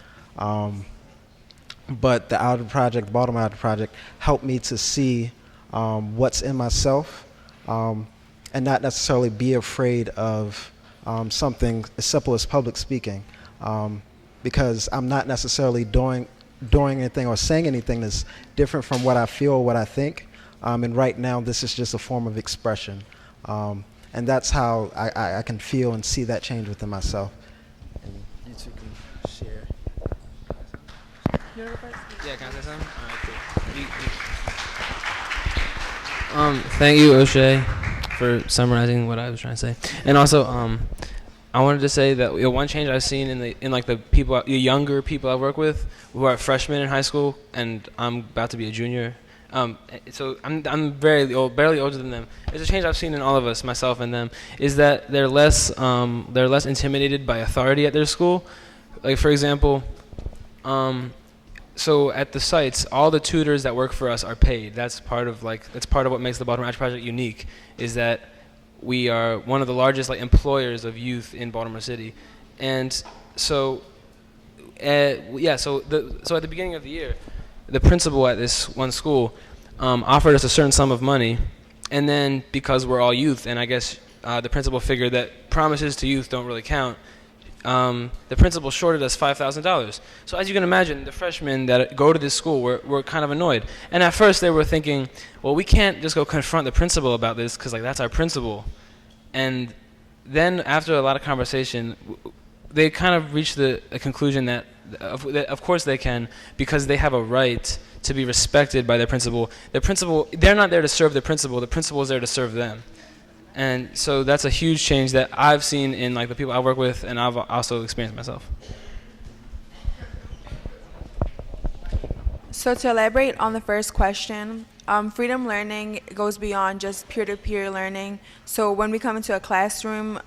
But the Algebra Project, the Baltimore Algebra Project, helped me to see what's in myself, and not necessarily be afraid of something as simple as public speaking, because I'm not necessarily doing anything or saying anything that's different from what I feel or what I think. And right now, this is just a form of expression. And that's how I can feel and see that change within myself. And you two can share. Yeah, can I say something? All right, cool. Thank you, O'Shea, for summarizing what I was trying to say. And also, I wanted to say that one change I've seen in the younger people I work with, who are freshmen in high school, and I'm about to be a junior. So I'm very old, barely older than them. There's a change I've seen in all of us, myself and them, is that they're less intimidated by authority at their school. Like, for example, so at the sites, all the tutors that work for us are paid. That's part of what makes the Baltimore Algebra Project unique, is that we are one of the largest employers of youth in Baltimore City. And so so at the beginning of the year, the principal at this one school offered us a certain sum of money, and then because we're all youth, and I guess the principal figured that promises to youth don't really count, the principal shorted us $5,000. So as you can imagine, the freshmen that go to this school were kind of annoyed. And at first they were thinking, well, we can't just go confront the principal about this because that's our principal. And then after a lot of conversation, they kind of reached the conclusion that of course they can, because they have a right to be respected by their principal. They're not there to serve the principal is there to serve them. And so that's a huge change that I've seen in the people I work with, and I've also experienced myself. So to elaborate on the first question, freedom learning goes beyond just peer-to-peer learning. So when we come into a classroom,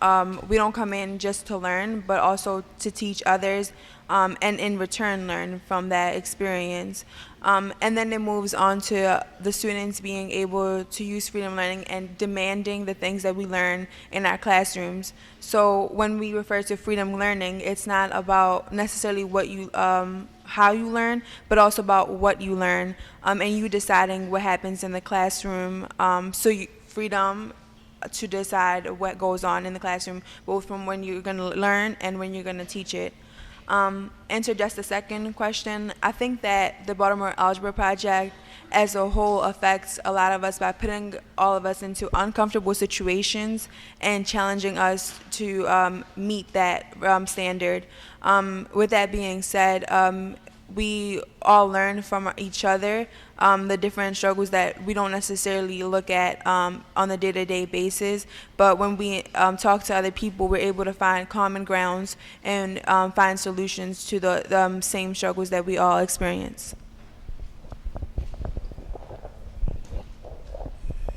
we don't come in just to learn, but also to teach others, and in return learn from that experience. And then it moves on to the students being able to use freedom learning and demanding the things that we learn in our classrooms. So when we refer to freedom learning, it's not about necessarily what you how you learn, but also about what you learn, and you deciding what happens in the classroom. Freedom to decide what goes on in the classroom, both from when you're going to learn and when you're going to teach it. And to address the second question, I think that the Baltimore Algebra Project as a whole affects a lot of us by putting all of us into uncomfortable situations and challenging us to meet that standard. With that being said, we all learn from each other the different struggles that we don't necessarily look at on a day-to-day basis. But when we talk to other people, we're able to find common grounds and find solutions to the same struggles that we all experience.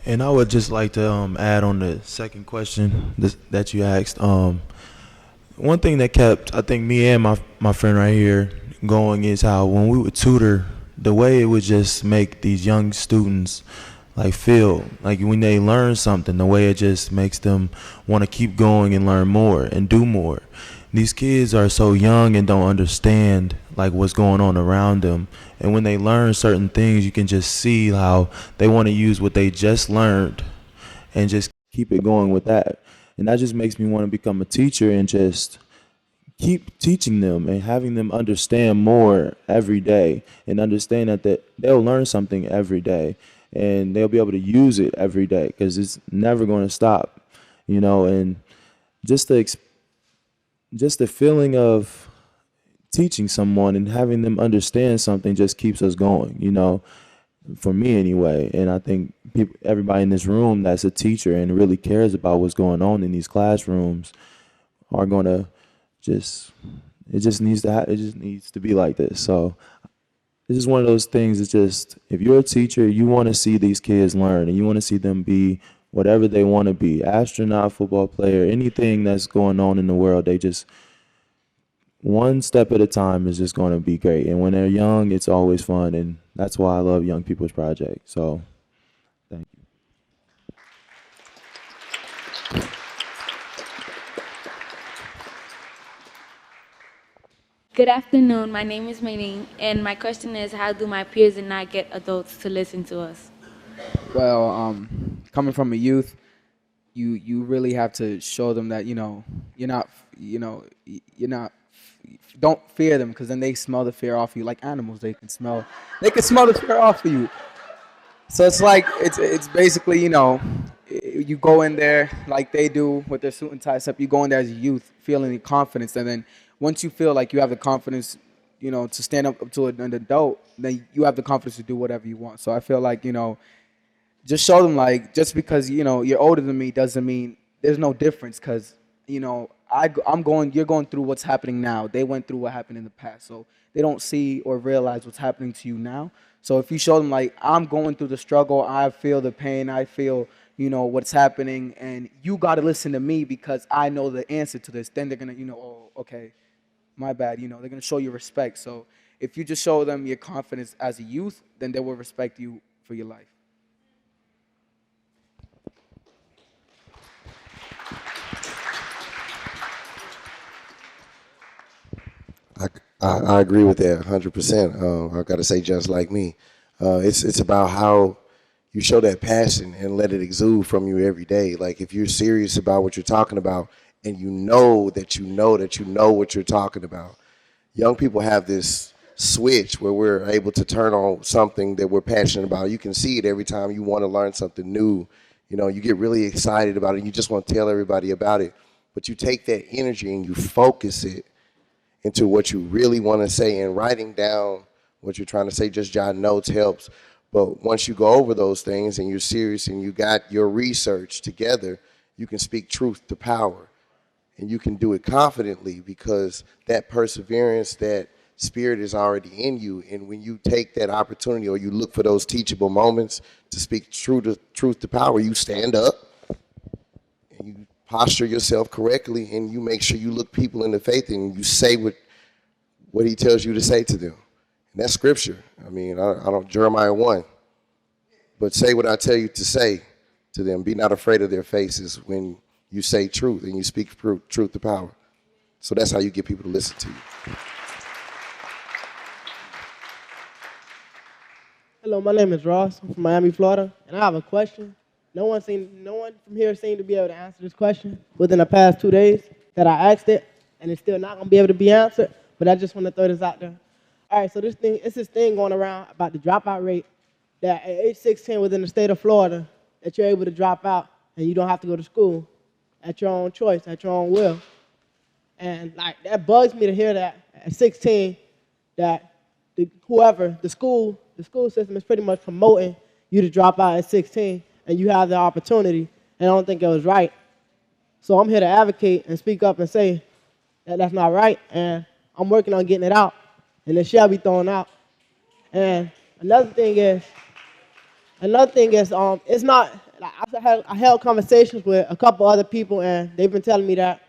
And I would just like to add on the second question that you asked. One thing that kept, I think, me and my friend right here going is how when we would tutor, the way it would just make these young students feel like when they learn something, the way it just makes them want to keep going and learn more and do more. These kids are so young and don't understand what's going on around them, and when they learn certain things, you can just see how they want to use what they just learned and just keep it going with that. And that just makes me want to become a teacher and just keep teaching them and having them understand more every day, and understand that they'll learn something every day and they'll be able to use it every day, because it's never going to stop, and just the feeling of teaching someone and having them understand something just keeps us going, for me anyway. And I think everybody in this room that's a teacher and really cares about what's going on in these classrooms are gonna it just needs to be like this. So it's just one of those things. It's just, if you're a teacher, you want to see these kids learn and you want to see them be whatever they want to be, astronaut, football player, anything that's going on in the world. They just, one step at a time is just going to be great. And when they're young, it's always fun. And that's why I love Young People's Project. So thank you. Good afternoon. My name is Maylene, and my question is, how do my peers and I get adults to listen to us? Well, coming from a youth, you really have to show them that you're not. Don't fear them, because then they smell the fear off you like animals. They can smell the fear off of you. So it's like it's basically you go in there like they do with their suit and tie, except you go in there as a youth, feeling the confidence, and then once you feel like you have the confidence, to stand up to an adult, then you have the confidence to do whatever you want. So I feel like, just show them, like, just because, you're older than me doesn't mean there's no difference, because, you're going through what's happening now. They went through what happened in the past. So they don't see or realize what's happening to you now. So if you show them, like, I'm going through the struggle, I feel the pain, I feel, what's happening, and you got to listen to me because I know the answer to this, then they're going to, oh, okay, my bad, they're going to show you respect. So if you just show them your confidence as a youth, then they will respect you for your life. I agree with that 100%. I got to say, just like me, it's about how you show that passion and let it exude from you every day. Like, if you're serious about what you're talking about, and you know what you're talking about. Young people have this switch where we're able to turn on something that we're passionate about. You can see it every time you want to learn something new. You get really excited about it, and you just want to tell everybody about it. But you take that energy and you focus it into what you really want to say, and writing down what you're trying to say, just jotting notes helps. But once you go over those things and you're serious and you got your research together, you can speak truth to power. And you can do it confidently because that perseverance, that spirit is already in you. And when you take that opportunity, or you look for those teachable moments to speak truth to power, you stand up and you posture yourself correctly, and you make sure you look people in the face and you say what he tells you to say to them. And that's scripture. I mean, I don't, Jeremiah 1. But say what I tell you to say to them. Be not afraid of their faces when you say truth and you speak truth to power. So that's how you get people to listen to you. Hello, my name is Ross. I'm from Miami, Florida, and I have a question. No one from here seemed to be able to answer this question within the past 2 days that I asked it, and it's still not going to be able to be answered, but I just want to throw this out there. All right, so it's this thing going around about the dropout rate, that at age 16 within the state of Florida, that you're able to drop out and you don't have to go to school at your own choice, at your own will. And like, that bugs me to hear that at 16, that the school system is pretty much promoting you to drop out at 16, and you have the opportunity, and I don't think it was right. So I'm here to advocate and speak up and say that that's not right, and I'm working on getting it out, and it shall be thrown out. And another thing is, it's not, like, I held conversations with a couple other people, and they've been telling me that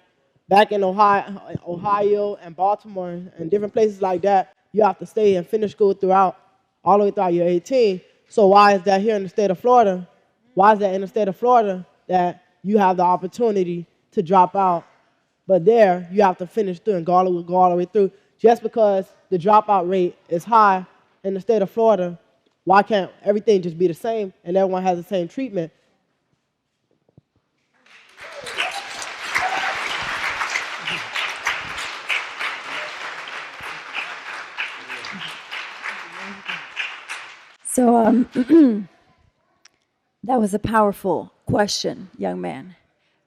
back in Ohio and Baltimore and different places like that, you have to stay and finish school all the way throughout your 18. So why is that here in the state of Florida? Why is that in the state of Florida that you have the opportunity to drop out, but there you have to finish through and go all the way through? Just because the dropout rate is high in the state of Florida, why can't everything just be the same and everyone has the same treatment? So that was a powerful question, young man.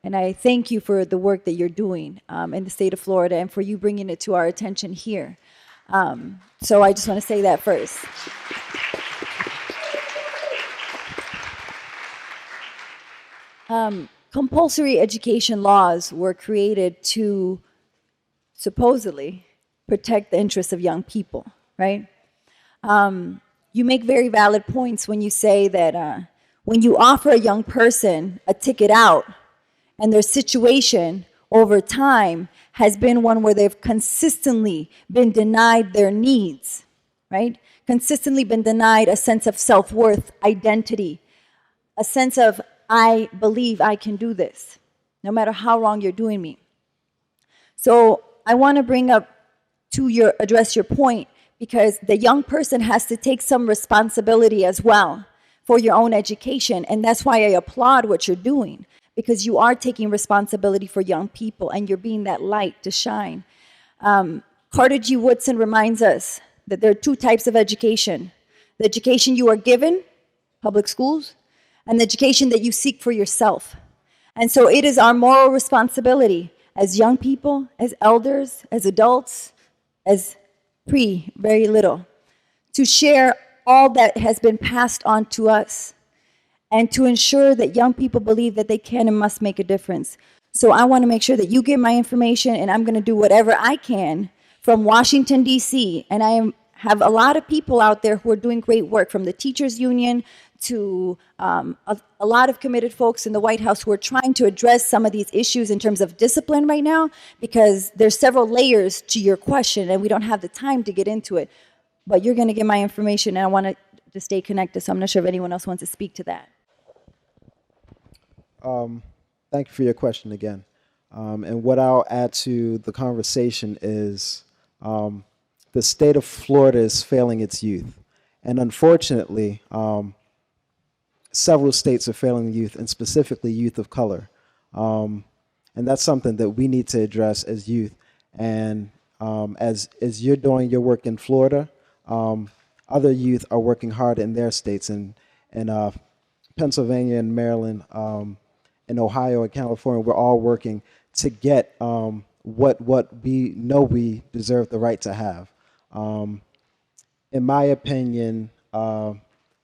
And I thank you for the work that you're doing in the state of Florida and for you bringing it to our attention here. So I just want to say that first. Compulsory education laws were created to supposedly protect the interests of young people, right? You make very valid points when you say that when you offer a young person a ticket out and their situation over time has been one where they've consistently been denied their needs, right? Consistently been denied a sense of self-worth, identity, a sense of, I believe I can do this, no matter how wrong you're doing me. So I want to bring up address your point, because the young person has to take some responsibility as well for your own education. And that's why I applaud what you're doing, because you are taking responsibility for young people and you're being that light to shine. Carter G. Woodson reminds us that there are two types of education: the education you are given, public schools, and the education that you seek for yourself. And so it is our moral responsibility as young people, as elders, as adults, as very little, to share all that has been passed on to us and to ensure that young people believe that they can and must make a difference. So I want to make sure that you get my information, and I'm going to do whatever I can from Washington, D.C. And have a lot of people out there who are doing great work, from the teachers union to a lot of committed folks in the White House who are trying to address some of these issues in terms of discipline right now, because there's several layers to your question and we don't have the time to get into it. But you're going to get my information, and I want to stay connected, so I'm not sure if anyone else wants to speak to that. Thank you for your question again. And what I'll add to the conversation is the state of Florida is failing its youth. And unfortunately, several states are failing the youth, and specifically youth of color. And that's something that we need to address as youth. And as you're doing your work in Florida, other youth are working hard in their states. In Pennsylvania and Maryland, in Ohio and California, we're all working to get what we know we deserve the right to have. In my opinion,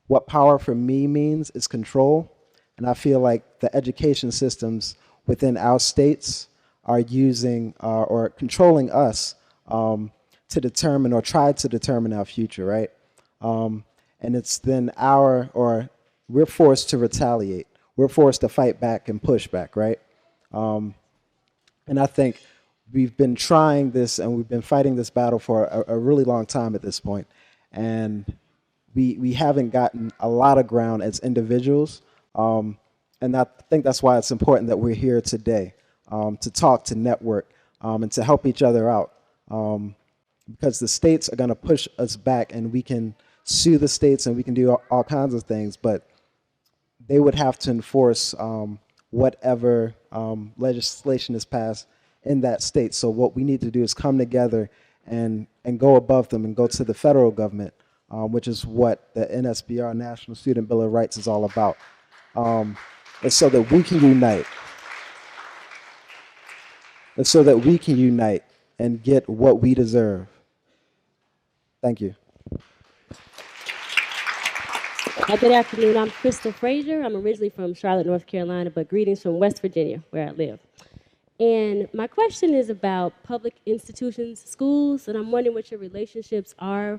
what power for me means is control. And I feel like the education systems within our states are using or controlling us to determine or try to determine our future, right? And it's then we're forced to retaliate. We're forced to fight back and push back, right? And I think we've been trying this and we've been fighting this battle for a really long time at this point. And we haven't gotten a lot of ground as individuals. And I think that's why it's important that we're here today, to talk, to network, and to help each other out. Because the states are going to push us back, and we can sue the states and we can do all kinds of things, but they would have to enforce whatever legislation is passed in that state. So what we need to do is come together and go above them and go to the federal government, which is what the NSBR, National Student Bill of Rights, is all about. And so that we can unite. And so that we can unite and get what we deserve. Thank you. Good afternoon. I'm Crystal Frazier. I'm originally from Charlotte, North Carolina, but greetings from West Virginia, where I live. And my question is about public institutions, schools, and I'm wondering what your relationships are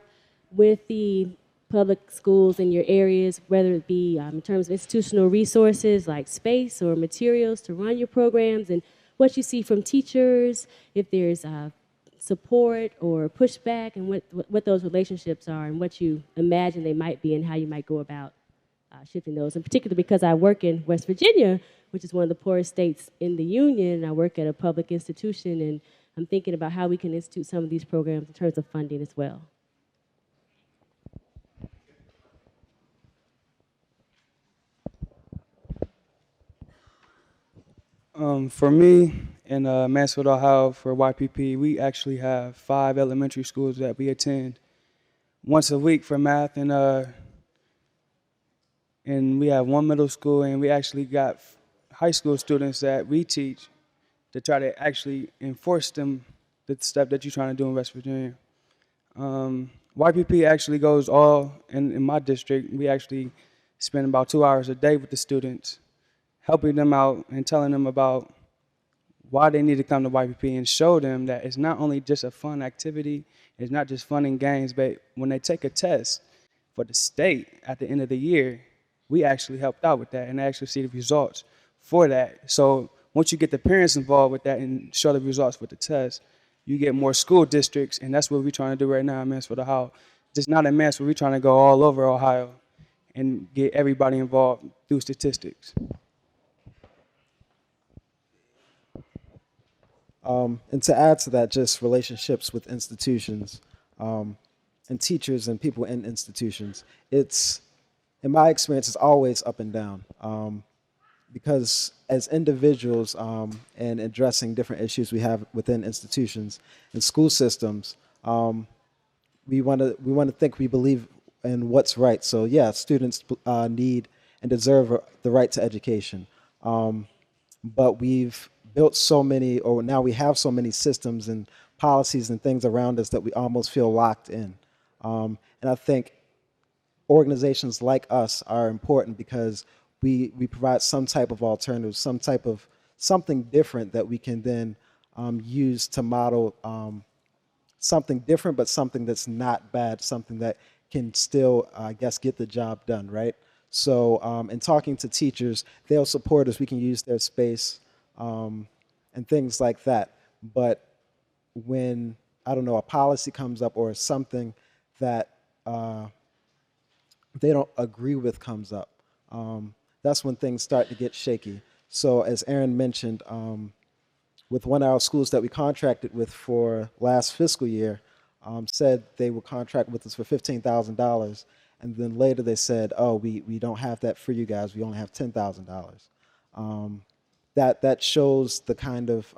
with the public schools in your areas, whether it be in terms of institutional resources like space or materials to run your programs, and what you see from teachers, if there's support or pushback, and what those relationships are and what you imagine they might be and how you might go about shifting those. In particular, because I work in West Virginia, which is one of the poorest states in the union, and I work at a public institution, and I'm thinking about how we can institute some of these programs in terms of funding as well. For me, in Mansfield, Ohio, for YPP, we actually have 5 elementary schools that we attend once a week for math, and we have 1 middle school, and we actually got high school students that we teach to try to actually enforce the stuff that you're trying to do in West Virginia. YPP actually goes all in my district. We actually spend about 2 hours a day with the students, helping them out and telling them about why they need to come to YPP and show them that it's not only just a fun activity, it's not just fun and games, but when they take a test for the state at the end of the year, we actually helped out with that and actually see the results for that. So once you get the parents involved with that and show the results with the test, you get more school districts, and that's what we're trying to do right now in Mansfield, Ohio. Just not in Mansfield, we're trying to go all over Ohio and get everybody involved through statistics. And to add to that, just relationships with institutions and teachers and people in institutions. It's, in my experience, it's always up and down. Because as individuals and addressing different issues we have within institutions and school systems, we want to think we believe in what's right. So yeah, students need and deserve the right to education. But we've built so many, or now we have so many systems and policies and things around us that we almost feel locked in. And I think organizations like us are important because we provide some type of alternative, some type of something different that we can then use to model something different, but something that's not bad, something that can still, I guess, get the job done, right? So in talking to teachers, they'll support us. We can use their space and things like that. But when, I don't know, a policy comes up or something that they don't agree with comes up, that's when things start to get shaky. So as Aaron mentioned, with one of our schools that we contracted with for last fiscal year, said they would contract with us for $15,000. And then later they said, oh, we don't have that for you guys. We only have $10,000. That shows the kind of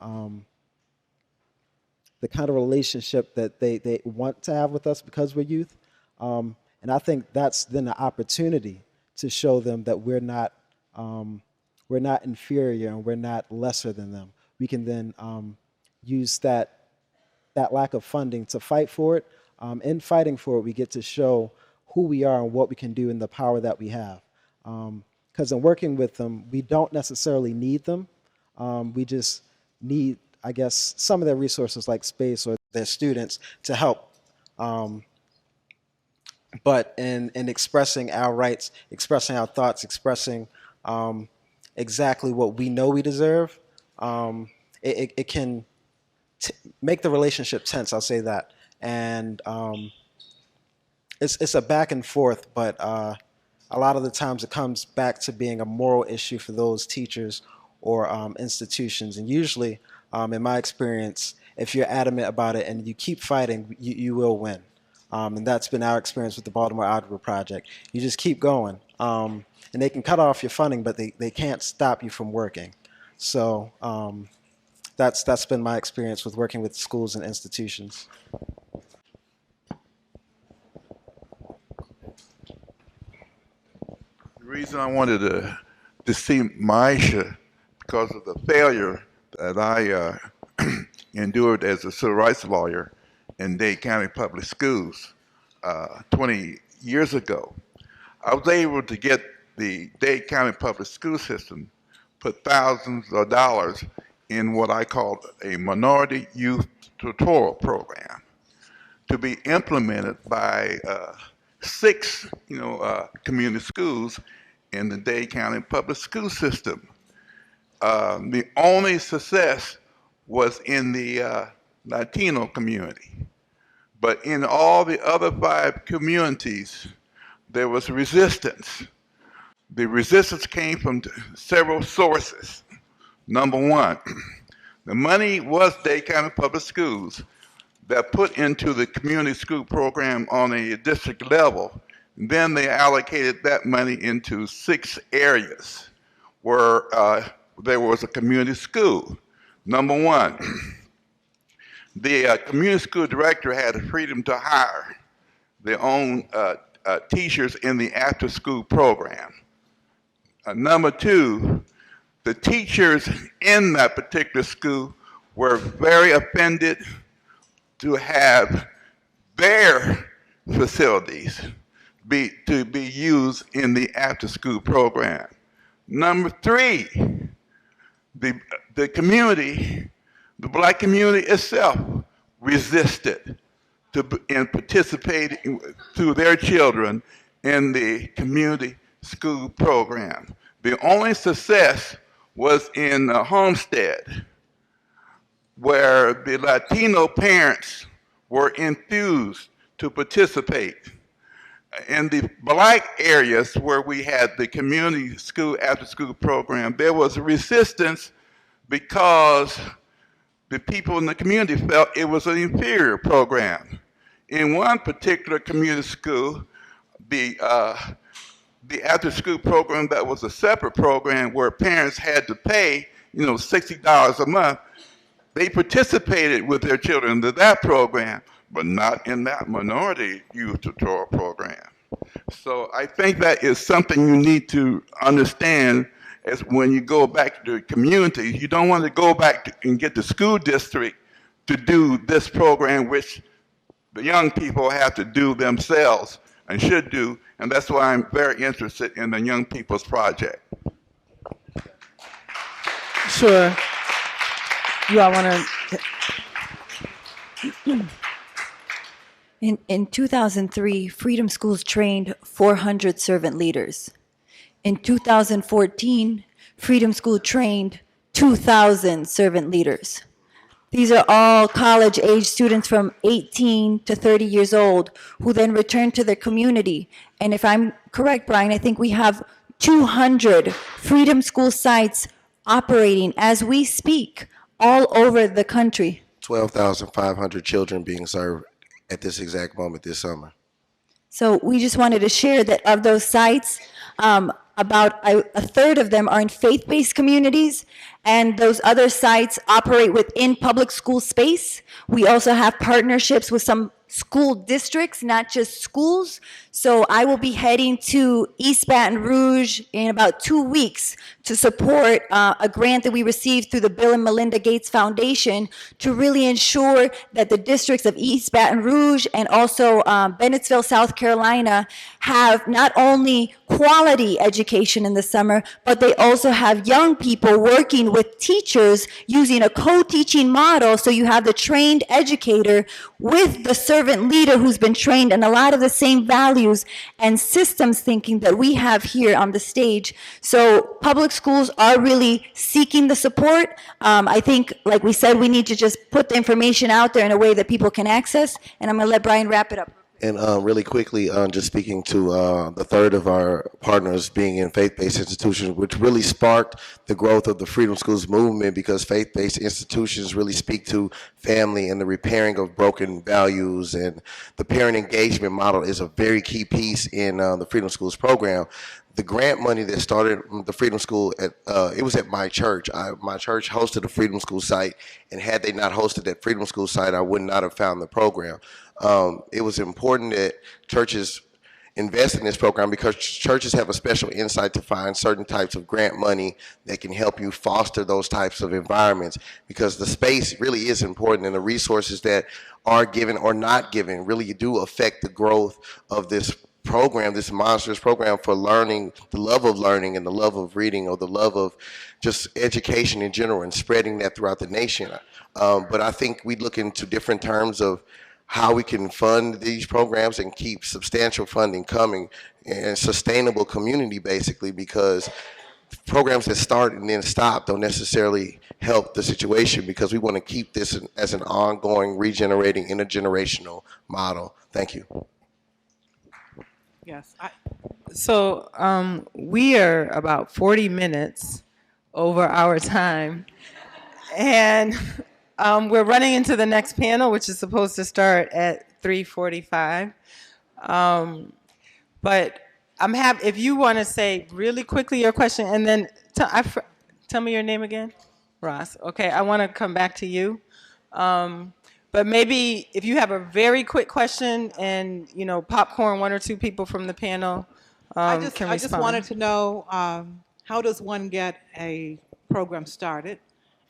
relationship that they want to have with us because we're youth. And I think that's then an opportunity to show them that we're not inferior and we're not lesser than them. We can then use that lack of funding to fight for it. In fighting for it, we get to show who we are and what we can do and the power that we have. Because in working with them, we don't necessarily need them. We just need, I guess, some of their resources like space or their students to help. But in expressing our rights, expressing our thoughts, expressing exactly what we know we deserve, it can make the relationship tense, I'll say that. And it's a back and forth, but a lot of the times it comes back to being a moral issue for those teachers or institutions. And usually, in my experience, if you're adamant about it and you keep fighting, you will win. And that's been our experience with the Baltimore Algebra Project. You just keep going. And they can cut off your funding, but they can't stop you from working. So that's been my experience with working with schools and institutions. The reason I wanted to see Maisha, because of the failure that I endured as a civil rights lawyer in Dade County Public Schools 20 years ago. I was able to get the Dade County Public School System put thousands of dollars in what I call a minority youth tutorial program to be implemented by 6 community schools in the Dade County Public School System. The only success was in the Latino community. But in all the other 5 communities, there was resistance. The resistance came from several sources. Number one, the money was Dade County Public Schools that put into the community school program on a district level. Then they allocated that money into 6 areas where there was a community school. Number one, the community school director had the freedom to hire their own teachers in the after-school program. Number 2, the teachers in that particular school were very offended to have their facilities to be used in the after-school program. Number three, the community, the black community itself resisted in participating through their children in the community school program. The only success was in Homestead, where the Latino parents were enthused to participate. In the black areas where we had the community school after school program, there was resistance because the people in the community felt it was an inferior program. In one particular community school, the after school program that was a separate program where parents had to pay, $60 a month, they participated with their children into that program, but not in that minority youth tutorial program. So I think that is something you need to understand as when you go back to the community. You don't want to go back and get the school district to do this program, which the young people have to do themselves and should do, and that's why I'm very interested in the Young People's Project. Sure. You all want to? In 2003, Freedom Schools trained 400 servant leaders. In 2014, Freedom School trained 2,000 servant leaders. These are all college-age students from 18 to 30 years old who then return to their community. And if I'm correct, Brian, I think we have 200 Freedom School sites operating as we speak all over the country. 12,500 children being served at this exact moment this summer. So we just wanted to share that of those sites, about a third of them are in faith-based communities, and those other sites operate within public school space. We also have partnerships with some school districts, not just schools. So I will be heading to East Baton Rouge in about 2 weeks to support a grant that we received through the Bill and Melinda Gates Foundation to really ensure that the districts of East Baton Rouge and also Bennettsville, South Carolina, have not only quality education in the summer, but they also have young people working with teachers using a co-teaching model. So you have the trained educator with the servant leader who's been trained in a lot of the same values and systems thinking that we have here on the stage. So public schools are really seeking the support. I think, like we said, we need to just put the information out there in a way that people can access. And I'm going to let Brian wrap it up. And really quickly, just speaking to the third of our partners being in faith-based institutions, which really sparked the growth of the Freedom Schools movement, because faith-based institutions really speak to family and the repairing of broken values, and the parent engagement model is a very key piece in the Freedom Schools program. The grant money that started the Freedom School, it was at my church. My church hosted a Freedom School site, and had they not hosted that Freedom School site, I would not have found the program. It was important that churches invest in this program because churches have a special insight to find certain types of grant money that can help you foster those types of environments, because the space really is important, and the resources that are given or not given really do affect the growth of this program, this monstrous program for learning, the love of learning and the love of reading, or the love of just education in general, and spreading that throughout the nation. But I think we look into different terms of how we can fund these programs and keep substantial funding coming, and sustainable community, basically, because programs that start and then stop don't necessarily help the situation, because we want to keep this as an ongoing, regenerating, intergenerational model. Thank you. Yes. So we are about 40 minutes over our time, and we're running into the next panel, which is supposed to start at 3:45. But I'm happy if you want to say really quickly your question, and then tell me your name again. Ross. Okay, I want to come back to you. But maybe if you have a very quick question, and popcorn, one or two people from the panel can respond. I just wanted to know, how does one get a program started?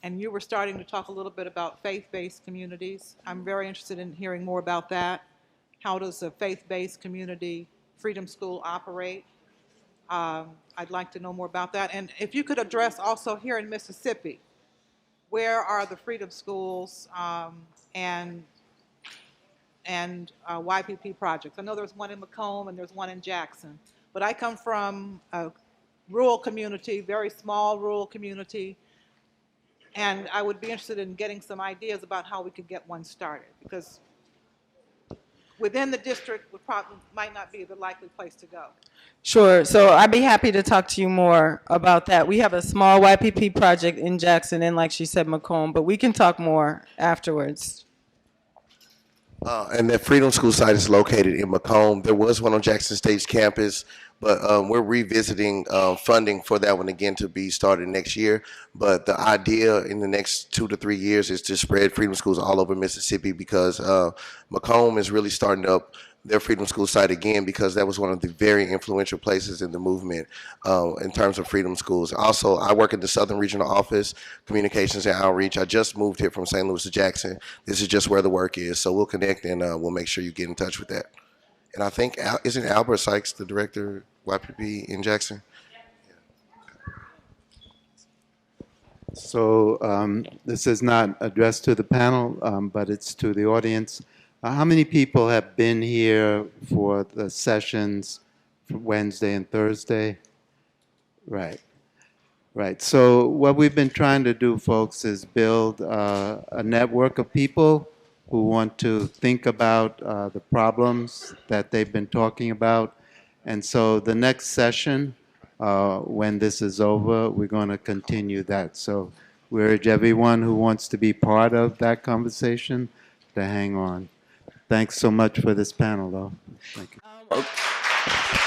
And you were starting to talk a little bit about faith-based communities. I'm very interested in hearing more about that. How does a faith-based community Freedom School operate? I'd like to know more about that. And if you could address also here in Mississippi, where are the Freedom Schools and YPP projects? I know there's one in Macomb and there's one in Jackson, but I come from a rural community, very small rural community, and I would be interested in getting some ideas about how we could get one started, because within the district might not be the likely place to go. Sure. So I'd be happy to talk to you more about that. We have a small YPP project in Jackson and, like she said, Macomb, but we can talk more afterwards. And that Freedom School site is located in Macomb. There was one on Jackson State's campus, but we're revisiting funding for that one again to be started next year. But the idea in the next 2 to 3 years is to spread Freedom Schools all over Mississippi, because Macomb is really starting up their Freedom School site again, because that was one of the very influential places in the movement in terms of Freedom Schools. Also, I work in the Southern Regional Office, Communications and Outreach. I just moved here from St. Louis to Jackson. This is just where the work is. So we'll connect, and we'll make sure you get in touch with that. And I think, isn't Albert Sykes the director, YPP in Jackson? So this is not addressed to the panel, but it's to the audience. How many people have been here for the sessions for Wednesday and Thursday? Right. Right. So what we've been trying to do, folks, is build a network of people who want to think about the problems that they've been talking about. And so the next session, when this is over, we're going to continue that. So we urge everyone who wants to be part of that conversation to hang on. Thanks so much for this panel, though. Thank you.